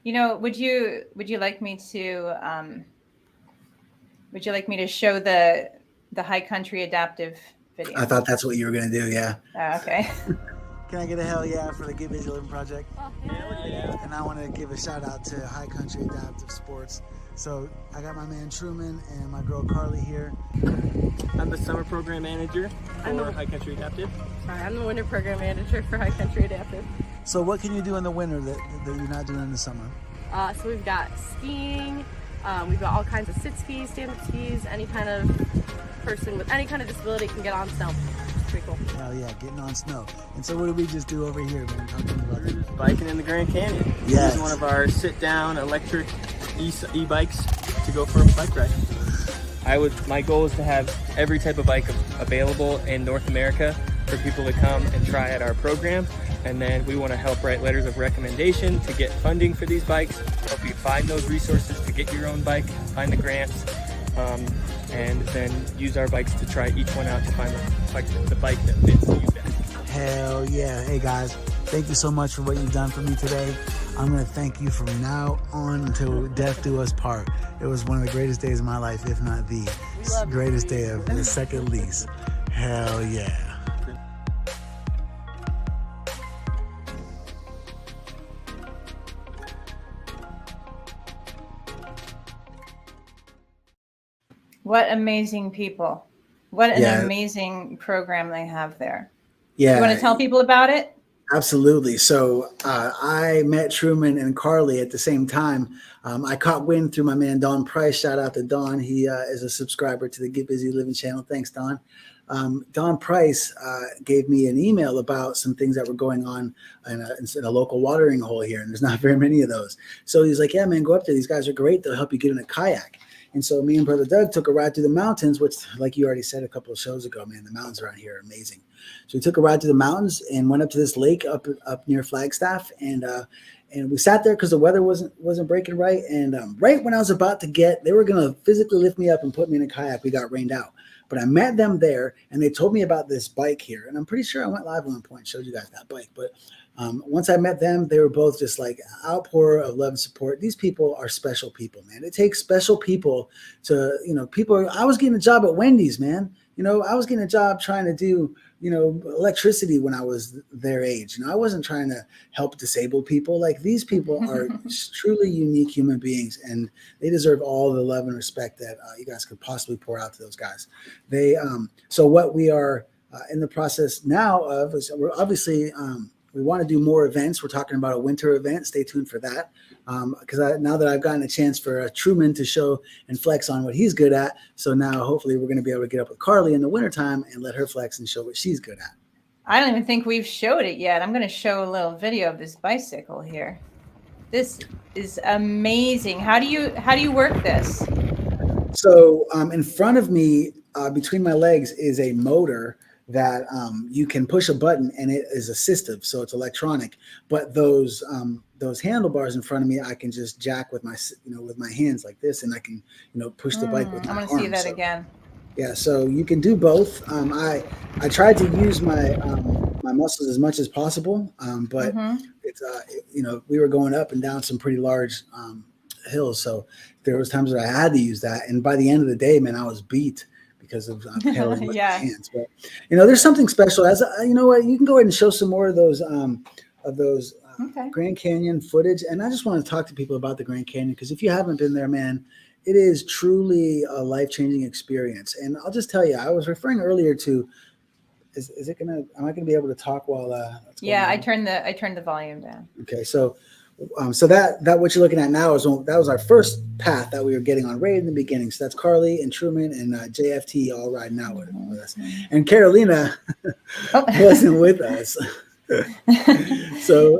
You know, would you like me to show the High Country Adaptive video? I thought that's what you were going to do. Yeah. Oh, okay. Can I get a hell yeah for the Get Busy Living Project? Oh, hell yeah. And I want to give a shout out to High Country Adaptive Sports. So I got my man Truman and my girl Carly here. I'm the summer program manager for High Country Adaptive. Sorry, I'm the winter program manager for High Country Adaptive. So what can you do in the winter that you're not doing in the summer? So we've got skiing, we've got all kinds of sit skis, stand-up skis, any kind of person with any kind of disability can get on snow. It's pretty cool. Hell yeah, getting on snow. And so what did we just do over here, man? We're just biking in the Grand Canyon. Yes. This is one of our sit-down electric e-bikes to go for a bike ride. My goal is to have every type of bike available in North America for people to come and try at our program. And then we want to help write letters of recommendation to get funding for these bikes, help you find those resources to get your own bike, find the grants, and then use our bikes to try each one out to find the bike that fits you best. Hell yeah. Hey guys, thank you so much for what you've done for me today. I'm going to thank you from now on until death do us part. It was one of the greatest days of my life, if not the greatest day of the second least. Hell yeah. What amazing people. What an amazing program they have there. Yeah. You want to tell people about it? Absolutely. So I met Truman and Carly at the same time. I caught wind through my man, Don Price. Shout out to Don. He is a subscriber to the Get Busy Living channel. Thanks, Don. Don Price gave me an email about some things that were going on in a local watering hole here. And there's not very many of those. So he's like, yeah, man, go up there. These guys are great. They'll help you get in a kayak. And so me and Brother Doug took a ride through the mountains, which, like you already said a couple of shows ago, man, the mountains around here are amazing. So we took a ride through the mountains and went up to this lake up near Flagstaff, and we sat there because the weather wasn't breaking right. And right when I was about to they were going to physically lift me up and put me in a kayak, we got rained out. But I met them there, and they told me about this bike here. And I'm pretty sure I went live at one point, showed you guys that bike. But once I met them, they were both just like outpour of love and support. These people are special people, man. It takes special people to, I was getting a job at Wendy's, man. I was getting a job trying to do, electricity when I was their age. I wasn't trying to help disabled people. Like, these people are truly unique human beings, and they deserve all the love and respect that you guys could possibly pour out to those guys. So what we are in the process now of is we're obviously, we want to do more events. We're talking about a winter event. Stay tuned for that. Because now that I've gotten a chance for Truman to show and flex on what he's good at, so now hopefully we're going to be able to get up with Carly in the wintertime and let her flex and show what she's good at. I don't even think we've showed it yet. I'm going to show a little video of this bicycle here. This is amazing. How do you work this? So in front of me, between my legs, is a motor that you can push a button and it is assistive, so it's electronic. But those handlebars in front of me, I can just jack with my hands like this, and I can push the bike with my arms. I want to see that again. Yeah, so you can do both. I tried to use my my muscles as much as possible, but it's we were going up and down some pretty large hills. So there was times where I had to use that. And by the end of the day, man, I was beat because of paddling with my hands. But, there's something special. You know what, you can go ahead and show some more of those Grand Canyon footage. And I just want to talk to people about the Grand Canyon, because if you haven't been there, man, it is truly a life-changing experience. And I'll just tell you, I was referring earlier to, am I gonna be able to talk while I turned the volume down. Okay, so that what you're looking at now that was our first path that we were getting on right in the beginning. So that's Carly and Truman and JFT all riding out with us, and Carolina wasn't with us. So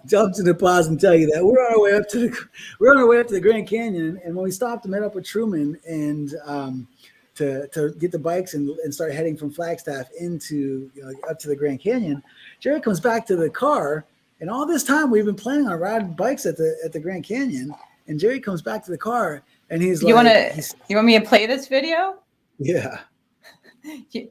jump to the pause and tell you that we're on our way up to the Grand Canyon, and when we stopped to meet up with Truman and to get the bikes and start heading from Flagstaff into up to the Grand Canyon, Jerry comes back to the car, and all this time we've been planning on riding bikes at the Grand Canyon, and Jerry comes back to the car and he's you want me to play this video? Yeah. Okay,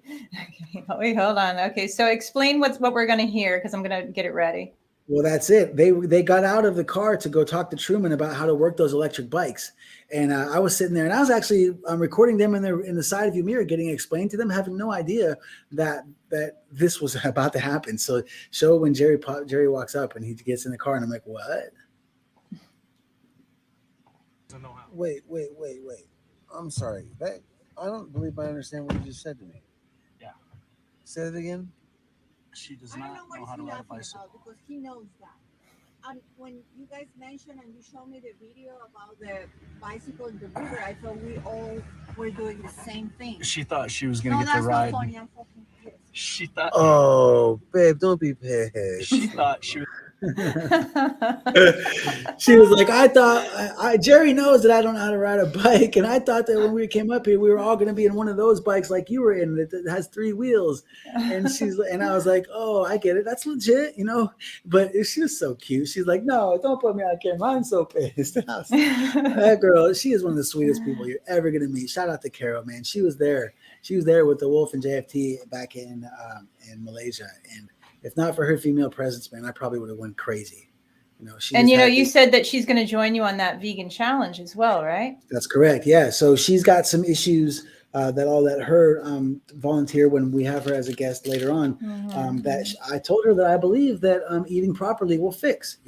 wait, hold on. Okay, so explain what we're going to hear, because I'm going to get it ready. Well, that's it. They got out of the car to go talk to Truman about how to work those electric bikes. And I was sitting there, and I was actually recording them in the side view mirror, getting it explained to them, having no idea that this was about to happen. So show when Jerry walks up and he gets in the car, and I'm like, what? Wait. I'm sorry. I don't believe I understand what you just said to me. Yeah. Say it again. She does not know how to ride a bicycle. Because he knows that. And when you guys mentioned and you showed me the video about the bicycle in the river, I thought we all were doing the same thing. She thought she was going to get the ride. Not funny. I'm fucking pissed. She thought. Oh, babe, don't be pissed. She thought she was. She was like, I thought Jerry knows that I don't know how to ride a bike, and I thought that when we came up here we were all going to be in one of those bikes like you were in that has 3 wheels. And I was like, oh, I get it, that's legit, but she was so cute. She's like, no, don't put me on camera, I'm so pissed. That girl, she is one of the sweetest people you're ever going to meet. Shout out to Carol, man. She was there with the Wolf and JFT back in Malaysia, and if not for her female presence, man, I probably would have went crazy. You said that she's going to join you on that vegan challenge as well, right? That's correct. Yeah. So she's got some issues that I'll let her volunteer when we have her as a guest later on. That I told her that I believe that eating properly will fix.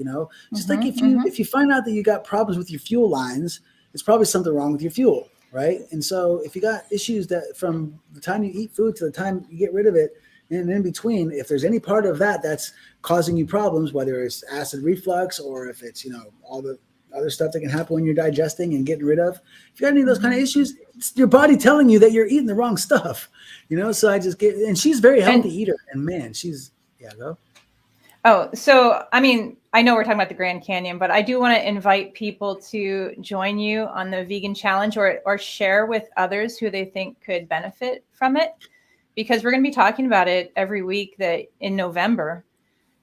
Just like if you find out that you got problems with your fuel lines, it's probably something wrong with your fuel, right? And so if you got issues that from the time you eat food to the time you get rid of it, and in between, if there's any part of that that's causing you problems, whether it's acid reflux or if it's, all the other stuff that can happen when you're digesting and getting rid of, if you got any of those kind of issues, it's your body telling you that you're eating the wrong stuff, so I just and she's a very healthy eater, and man, go. Oh, so, I know we're talking about the Grand Canyon, but I do want to invite people to join you on the vegan challenge or share with others who they think could benefit from it, because we're going to be talking about it every week in November.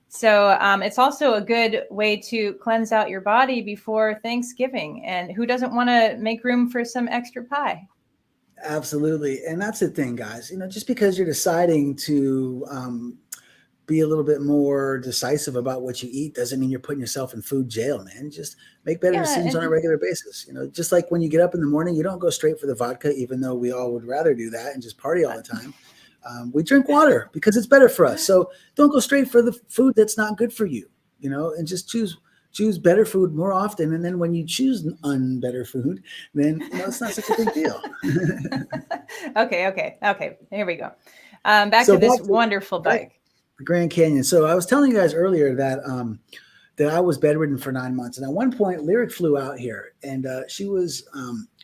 So it's also a good way to cleanse out your body before Thanksgiving. And who doesn't want to make room for some extra pie? Absolutely. And that's the thing, guys. Just because you're deciding to be a little bit more decisive about what you eat doesn't mean you're putting yourself in food jail, man. Just make better decisions on a regular basis. Just like when you get up in the morning, you don't go straight for the vodka, even though we all would rather do that and just party all the time. We drink water because it's better for us. So don't go straight for the food that's not good for you, and just choose better food more often. And then when you choose unbetter food, then it's not such a big deal. Okay. Here we go. Back to this wonderful bike. The Grand Canyon. So I was telling you guys earlier that I was bedridden for 9 months. And at one point, Lyric flew out here, and she was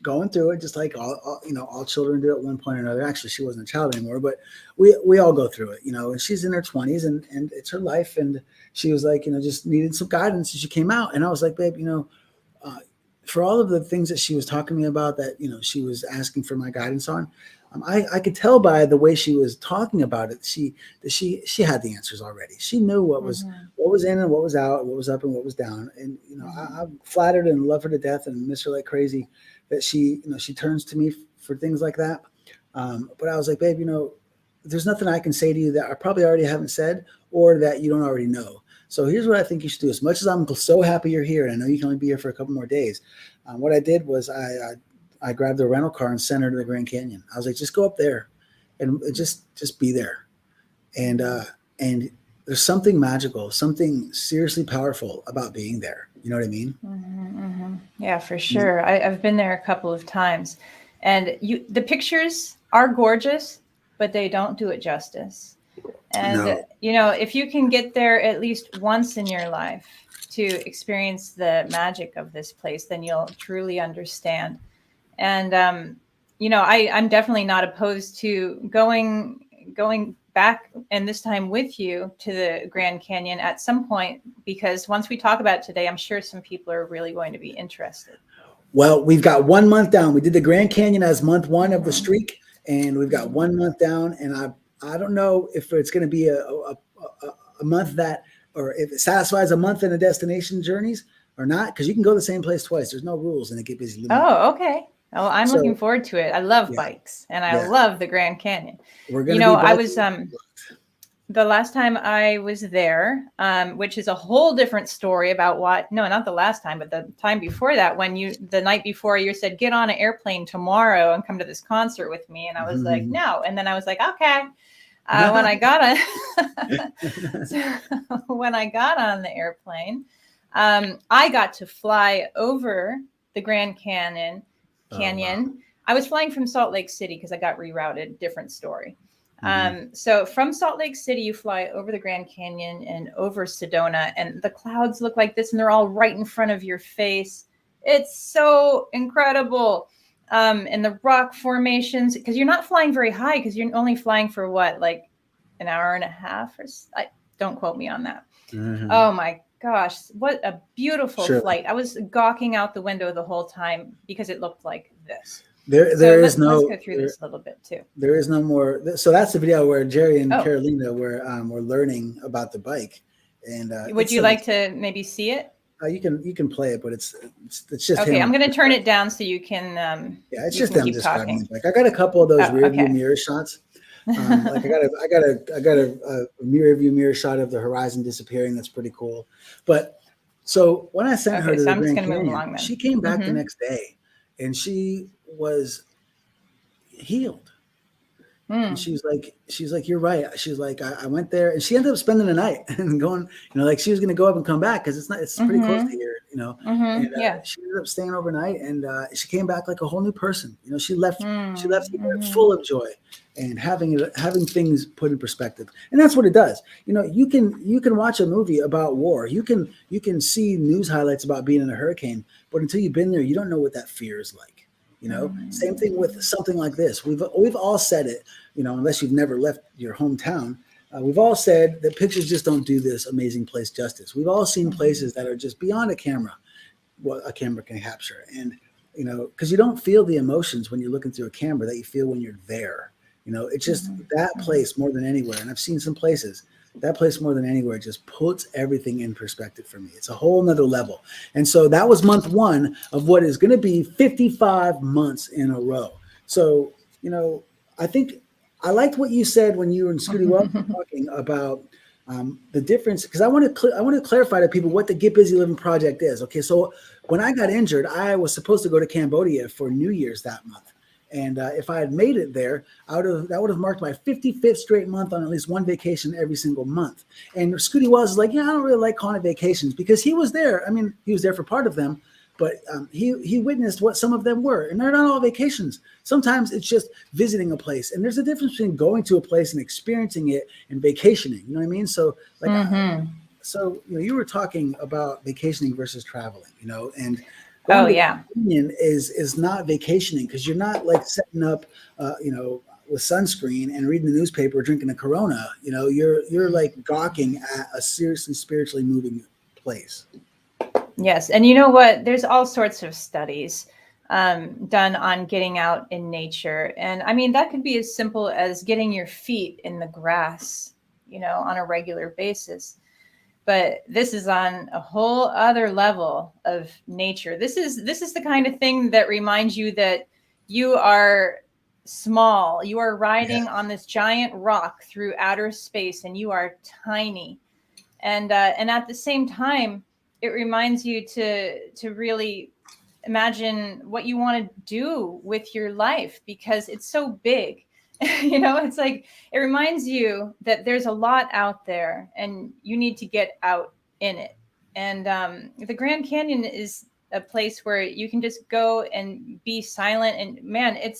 going through it just like all children do at one point or another. Actually, she wasn't a child anymore, but we all go through it, and she's in her 20s and it's her life. And she was like, just needed some guidance. And she came out, and I was like, babe, for all of the things that she was talking to me about that, she was asking for my guidance on, I could tell by the way she was talking about it, she had the answers already. She knew what was in and what was out, what was up and what was down. And I'm flattered and love her to death and miss her like crazy that she turns to me for things like that. But I was like, babe, there's nothing I can say to you that I probably already haven't said or that you don't already know. So here's what I think you should do. As much as I'm so happy you're here, and I know you can only be here for a couple more days, what I did was I grabbed a rental car and sent her to the Grand Canyon. I was like, just go up there and just be there. And there's something magical, something seriously powerful about being there. You know what I mean? Yeah, for sure. I've been there a couple of times, and the pictures are gorgeous, but they don't do it justice. And if you can get there at least once in your life to experience the magic of this place, then you'll truly understand. And I'm definitely not opposed to going back, and this time with you, to the Grand Canyon at some point, because once we talk about it today, I'm sure some people are really going to be interested. Well, we've got 1 month down. We did the Grand Canyon as month 1 of the streak, and we've got 1 month down. And I don't know if it's going to be a month that, or if it satisfies a month in the destination journeys or not, because you can go the same place twice. There's no rules, and it Get Busy Living. Oh, okay. Oh, I'm looking forward to it. I love bikes, and I love the Grand Canyon. We're gonna I was the last time I was there, which is a whole different story about not the last time, but the time before that, when the night before you said, get on an airplane tomorrow and come to this concert with me. And I was like, no. And then I was like, okay. When I got on the airplane, I got to fly over the Grand Canyon. I was flying from Salt Lake City because I got rerouted. Different story. So from Salt Lake City, you fly over the Grand Canyon and over Sedona, and the clouds look like this, and they're all right in front of your face. It's so incredible. And the rock formations, because you're not flying very high, because you're only flying for like an hour and a half, or don't quote me on that. Oh my gosh, what a beautiful flight. I was gawking out the window the whole time because it looked like this. Let's go through this a little bit too. There is no more. So that's the video where Jerry and Carolina were learning about the bike. And would you like to maybe see it? You can play it, but it's just okay. him. I'm going to turn it down so you can. It's just them describing the bike. I got a couple of those rear view mirror shots. Like I got a mirror shot of the horizon disappearing. That's pretty cool. But so when I sent her to the Grand Canyon, she came back the next day, and she was healed. And she's like, you're right. She's like, I went there, and she ended up spending the night and going, like she was going to go up and come back, because it's pretty close to here, And, she ended up staying overnight, and she came back like a whole new person. She left full of joy and having things put in perspective. And that's what it does. You can watch a movie about war. You can see news highlights about being in a hurricane, but until you've been there, you don't know what that fear is like. Same thing with something like this. We've all said it, unless you've never left your hometown. We've all said that pictures just don't do this amazing place justice. We've all seen places that are just beyond a camera, what a camera can capture. And, because you don't feel the emotions when you're looking through a camera that you feel when you're there. It's just that place more than anywhere. And I've seen some places. That place more than anywhere just puts everything in perspective for me. It's a whole nother level. And so that was month 1 of what is going to be 55 months in a row. So, I think I liked what you said when you and Scooty were talking about the difference, because I want to clarify to people what the Get Busy Living Project is. Okay, so when I got injured, I was supposed to go to Cambodia for New Year's that month. And if I had made it there, that would have marked my 55th straight month on at least one vacation every single month. And Scooty Wells is like, I don't really like calling it vacations, because he was there. I mean, he was there for part of them, but he witnessed what some of them were. And they're not all vacations. Sometimes it's just visiting a place. And there's a difference between going to a place and experiencing it and vacationing. You know what I mean? So you were talking about vacationing versus traveling, and is not vacationing, because you're not like setting up, with sunscreen and reading the newspaper, drinking a Corona. You're like gawking at a seriously spiritually moving place. Yes, and you know what? There's all sorts of studies done on getting out in nature, and I mean that could be as simple as getting your feet in the grass, on a regular basis. But this is on a whole other level of nature. This is the kind of thing that reminds you that you are small. You are riding on this giant rock through outer space, and you are tiny. And at the same time, it reminds you to really imagine what you want to do with your life, because it's so big. It's like, it reminds you that there's a lot out there and you need to get out in it. And the Grand Canyon is a place where you can just go and be silent. And man, it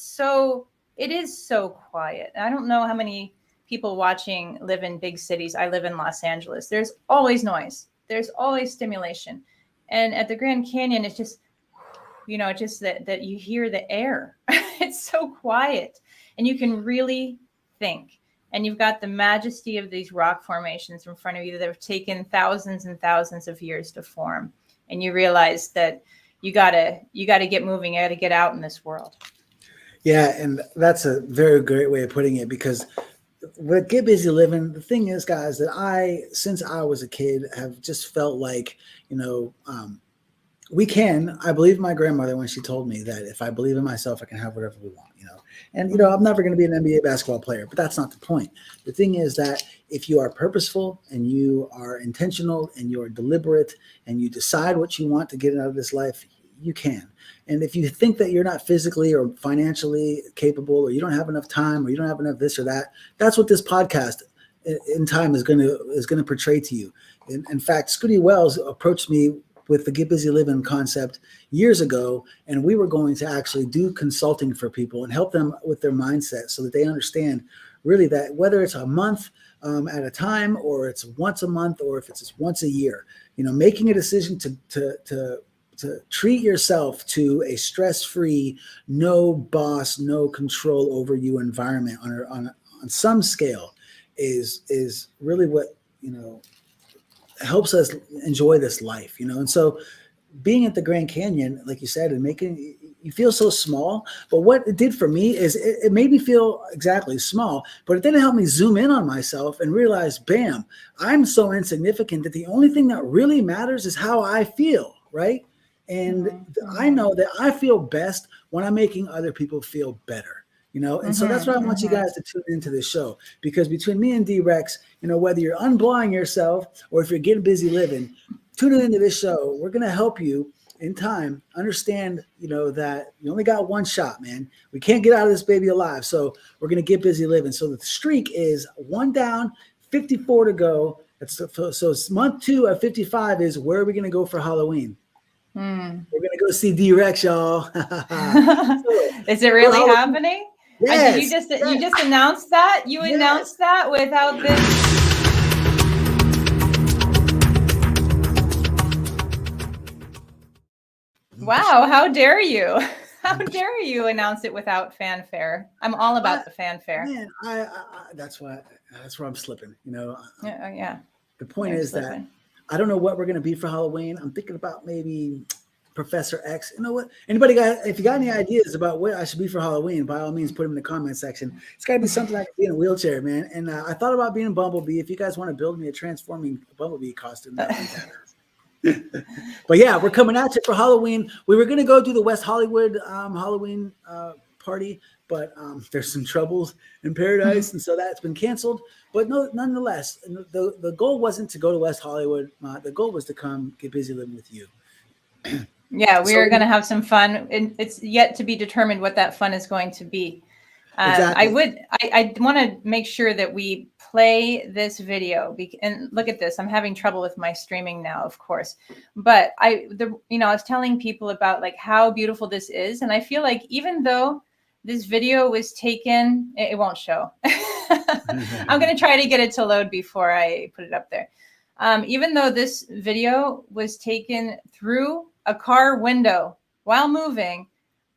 is so quiet. I don't know how many people watching live in big cities. I live in Los Angeles. There's always noise. There's always stimulation. And at the Grand Canyon, it's just, just that you hear the air. It's so quiet and you can really think. And you've got the majesty of these rock formations in front of you that have taken thousands and thousands of years to form. And you realize that you gotta get moving. You gotta get out in this world. Yeah, and that's a very great way of putting it, because with Get Busy Living, the thing is, guys, that since I was a kid, have just felt like, I believe my grandmother when she told me that if I believe in myself, I can have whatever we want, And, I'm never going to be an NBA basketball player, but that's not the point. The thing is that if you are purposeful and you are intentional and you are deliberate and you decide what you want to get out of this life, you can. And if you think that you're not physically or financially capable, or you don't have enough time, or you don't have enough this or that, that's what this podcast in time is going to portray to you. In fact, Scooty Wells approached me with the Get Busy Living concept years ago, and we were going to actually do consulting for people and help them with their mindset so that they understand really that whether it's a month at a time, or it's once a month, or if it's just once a year, making a decision to treat yourself to a stress-free, no boss, no control over you environment on some scale is really what, helps us enjoy this life, And so being at the Grand Canyon, like you said, and making you feel so small, but what it did for me is it made me feel exactly small, but it then helped me zoom in on myself and realize, bam, I'm so insignificant that the only thing that really matters is how I feel, right? And I know that I feel best when I'm making other people feel better. And so that's why I want you guys to tune into this show, because between me and D-Rex, whether you're unblowing yourself or if you're getting busy living, tune into this show. We're going to help you in time understand, that you only got one shot, man. We can't get out of this baby alive. So we're going to get busy living. So the streak is 1 down, 54 to go. So it's month 2 of 55 is where are we going to go for Halloween? We're going to go see D-Rex, y'all. Is it really happening? Yes, you just announced that? You announced that without this? Wow, how dare you? How dare you announce it without fanfare? I'm all about the fanfare. Man, that's where I'm slipping, Yeah. The point is that I don't know what we're going to be for Halloween. I'm thinking about maybe Professor X. You know what? If you got any ideas about what I should be for Halloween, by all means, put them in the comment section. It's got to be something I can be in a wheelchair, man. And I thought about being a Bumblebee. If you guys want to build me a transforming Bumblebee costume, that'd be better. But yeah, we're coming at you for Halloween. We were going to go do the West Hollywood Halloween party, but there's some troubles in paradise, and so that's been canceled. But nonetheless, the goal wasn't to go to West Hollywood. The goal was to come get busy living with you. Yeah, we are going to have some fun. It's yet to be determined what that fun is going to be. Exactly. I want to make sure that we play this video. And look at this. I'm having trouble with my streaming now, of course. But I was telling people about like how beautiful this is. And I feel like even though this video was taken, it won't show. I'm going to try to get it to load before I put it up there. Even though this video was taken through a car window while moving,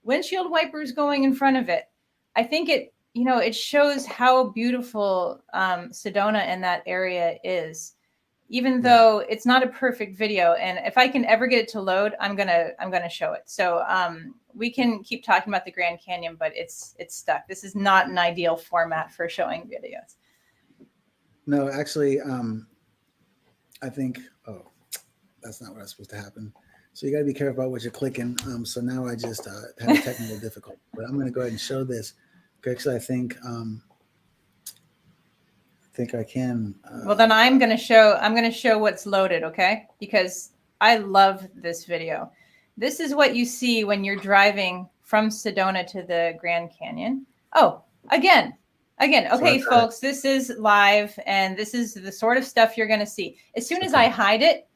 windshield wipers going in front of it, I think it shows how beautiful Sedona and that area is, even though it's not a perfect video. And if I can ever get it to load, I'm gonna show it. So we can keep talking about the Grand Canyon, but it's stuck. This is not an ideal format for showing videos. No, actually, I think, that's not what's supposed to happen. So you got to be careful about what you're clicking. So now I just had a technical difficulty, but I'm going to go ahead and show this. Actually, I think think I can. Well, then I'm going to show what's loaded, okay? Because I love this video. This is what you see when you're driving from Sedona to the Grand Canyon. Oh, again. Okay, folks, this is live, and this is the sort of stuff you're going to see. As soon as I hide it,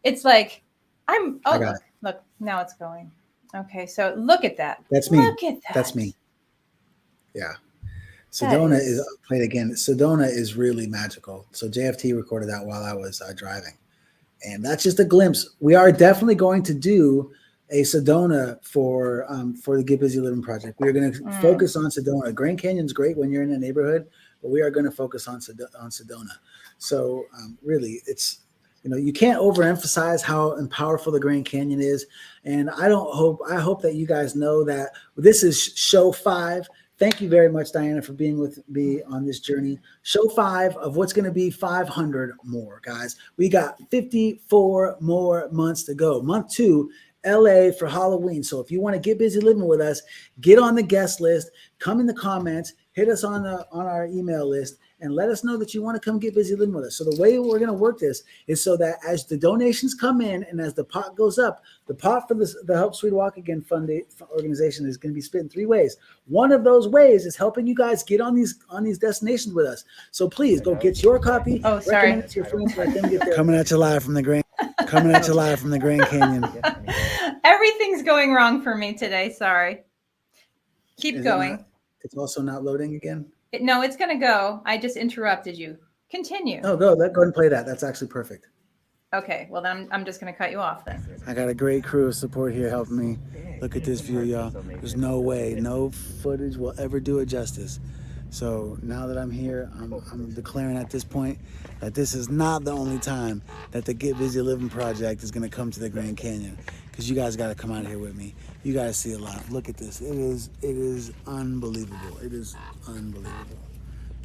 it's like, look, now it's going. Okay, so look at that. That's me. Look at that. That's me. Yeah. Sedona is played again. Sedona is really magical. So JFT recorded that while I was driving. And that's just a glimpse. We are definitely going to do a Sedona for the Get Busy Living project. We're going to focus on Sedona. Grand Canyon's great when you're in a neighborhood, but we are going to focus on Sedona. So really, it's, you can't overemphasize how powerful the Grand Canyon is. And I hope that you guys know that this is show 5. Thank you very much, Diana, for being with me on this journey. Show 5 of what's going to be 500 more, guys. We got 54 more months to go. Month 2, LA for Halloween. So if you want to get busy living with us, get on the guest list, come in the comments, hit us on our email list, and let us know that you want to come get busy living with us. So the way we're going to work this is so that as the donations come in and as the pot goes up, the pot for the Help Sweet Walk Again Fund organization is going to be split in 3 ways. One of those ways is helping you guys get on these destinations with us. So please go get your copy. Oh, sorry. Recommend it to your friends. Let them get their coming at you live from the Grand Canyon. Everything's going wrong for me today. Sorry. Keep going. It's also not loading again. No, it's going to go. I just interrupted you. Continue. Oh, go ahead and play that. That's actually perfect. Okay, well then I'm just going to cut you off then. I got a great crew of support here helping me. Look at this view, y'all. There's no way, no footage will ever do it justice. So now that I'm here, I'm declaring at this point that this is not the only time that the Get Busy Living project is going to come to the Grand Canyon, because you guys got to come out here with me. You guys see it live. Look at this. It is unbelievable. It is unbelievable.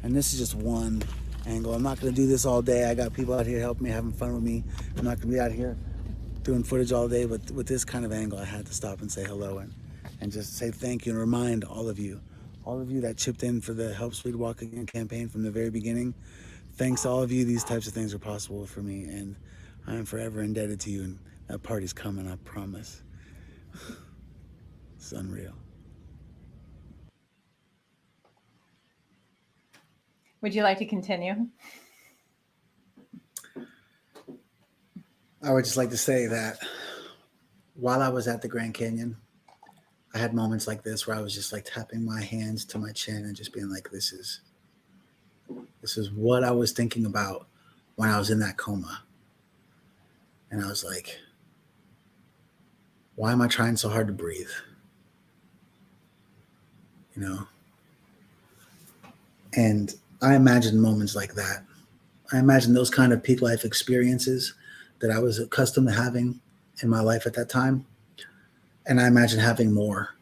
And this is just one angle. I'm not going to do this all day. I got people out here helping me, having fun with me. I'm not going to be out here doing footage all day, but with this kind of angle, I had to stop and say hello and just say thank you and remind all of you that chipped in for the Help Sweet Walk Again campaign from the very beginning. Thanks to all of you, these types of things are possible for me, and I am forever indebted to you, and that party's coming, I promise. It's unreal. Would you like to continue? I would just like to say that while I was at the Grand Canyon, I had moments like this where I was just like tapping my hands to my chin and just being like, this is what I was thinking about when I was in that coma. And I was like, why am I trying so hard to breathe? And I imagine moments like that. I imagine those kind of peak life experiences that I was accustomed to having in my life at that time. And I imagine having more.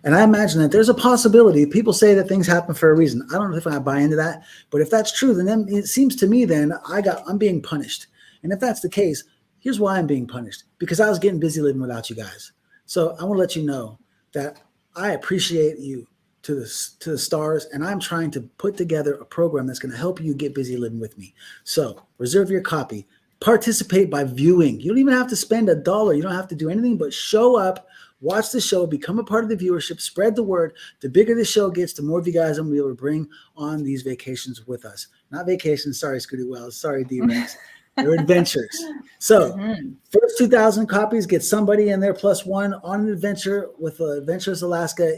And I imagine that there's a possibility. People say that things happen for a reason. I don't know if I buy into that, but if that's true, then it seems to me then I'm being punished. And if that's the case, here's why I'm being punished. Because I was getting busy living without you guys. So I want to let you know that I appreciate you to the stars, and I'm trying to put together a program that's going to help you get busy living with me. So reserve your copy. Participate by viewing. You don't even have to spend $1. You don't have to do anything but show up, watch the show, become a part of the viewership, spread the word. The bigger the show gets, the more of you guys I'm going to be able to bring on these vacations with us. Not vacations. Sorry, Scooty Wells. Sorry, D-Rex. They're adventures. So first 2,000 copies get somebody in there +1 on an adventure with Adventures Alaska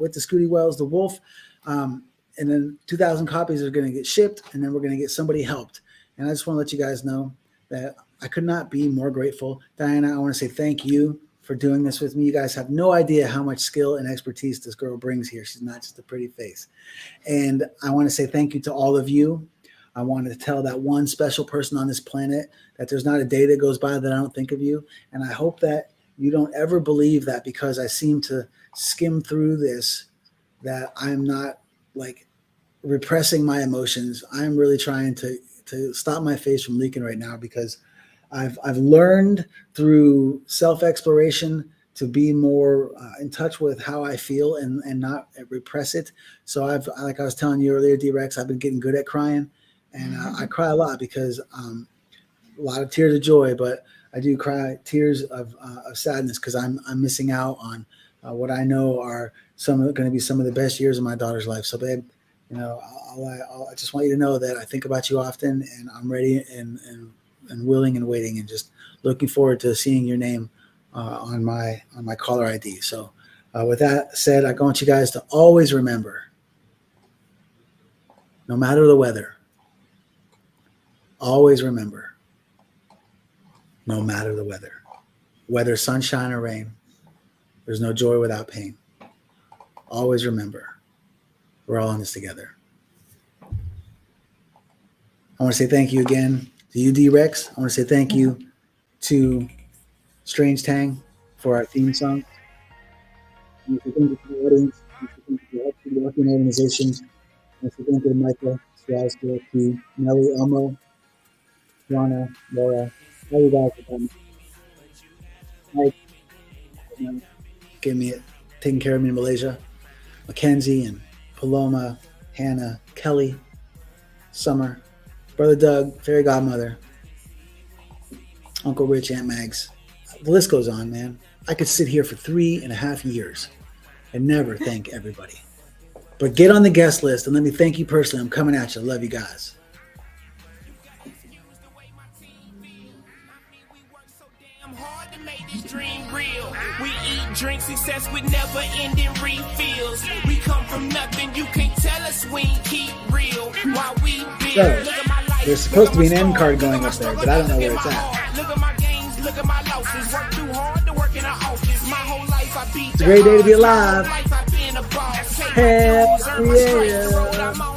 with the Scooty Wells, the wolf. And then 2,000 copies are going to get shipped, and then we're going to get somebody helped. And I just want to let you guys know that I could not be more grateful. Diana, I want to say thank you for doing this with me. You guys have no idea how much skill and expertise this girl brings here. She's not just a pretty face. And I want to say thank you to all of you. I wanted to tell that one special person on this planet that there's not a day that goes by that I don't think of you. And I hope that you don't ever believe that because I seem to skim through this, that I'm not like repressing my emotions. I'm really trying to stop my face from leaking right now, because I've learned through self-exploration to be more in touch with how I feel and not repress it. So like I was telling you earlier, D-Rex, I've been getting good at crying. And I cry a lot because a lot of tears of joy, but I do cry tears of sadness because I'm missing out on what I know are going to be some of the best years of my daughter's life. So, babe, you know, I just want you to know that I think about you often, and I'm ready and willing and waiting, and just looking forward to seeing your name on my caller ID. So, with that said, I want you guys to always remember, no matter the weather, always remember, no matter the weather, whether sunshine or rain, there's no joy without pain. Always remember, we're all in this together. I want to say thank you again to you, D-Rex. I want to say thank you to Strange Tang for our theme song. I want to say thank you to the audience. I want to say thank you to the working organizations. I want to say thank you to Michael, to Nelly, Elmo, Joanna, Laura, all you guys for coming. Mike, taking care of me in Malaysia. Mackenzie and Paloma, Hannah, Kelly, Summer, Brother Doug, Fairy Godmother, Uncle Rich, Aunt Mags. The list goes on, man. I could sit here for 3.5 years and never thank everybody. But get on the guest list and let me thank you personally. I'm coming at you. I love you guys. We eat, drink, success with never ending refills. We come from nothing, you can't tell us we ain't keep real. While we build, look at my life. There's supposed to be an end card going up there, but I don't know where it's at. Look at my gains, look at my losses. Work too hard to work in an office. My whole life I beat. It's a great day to be alive. Hell Hell yeah.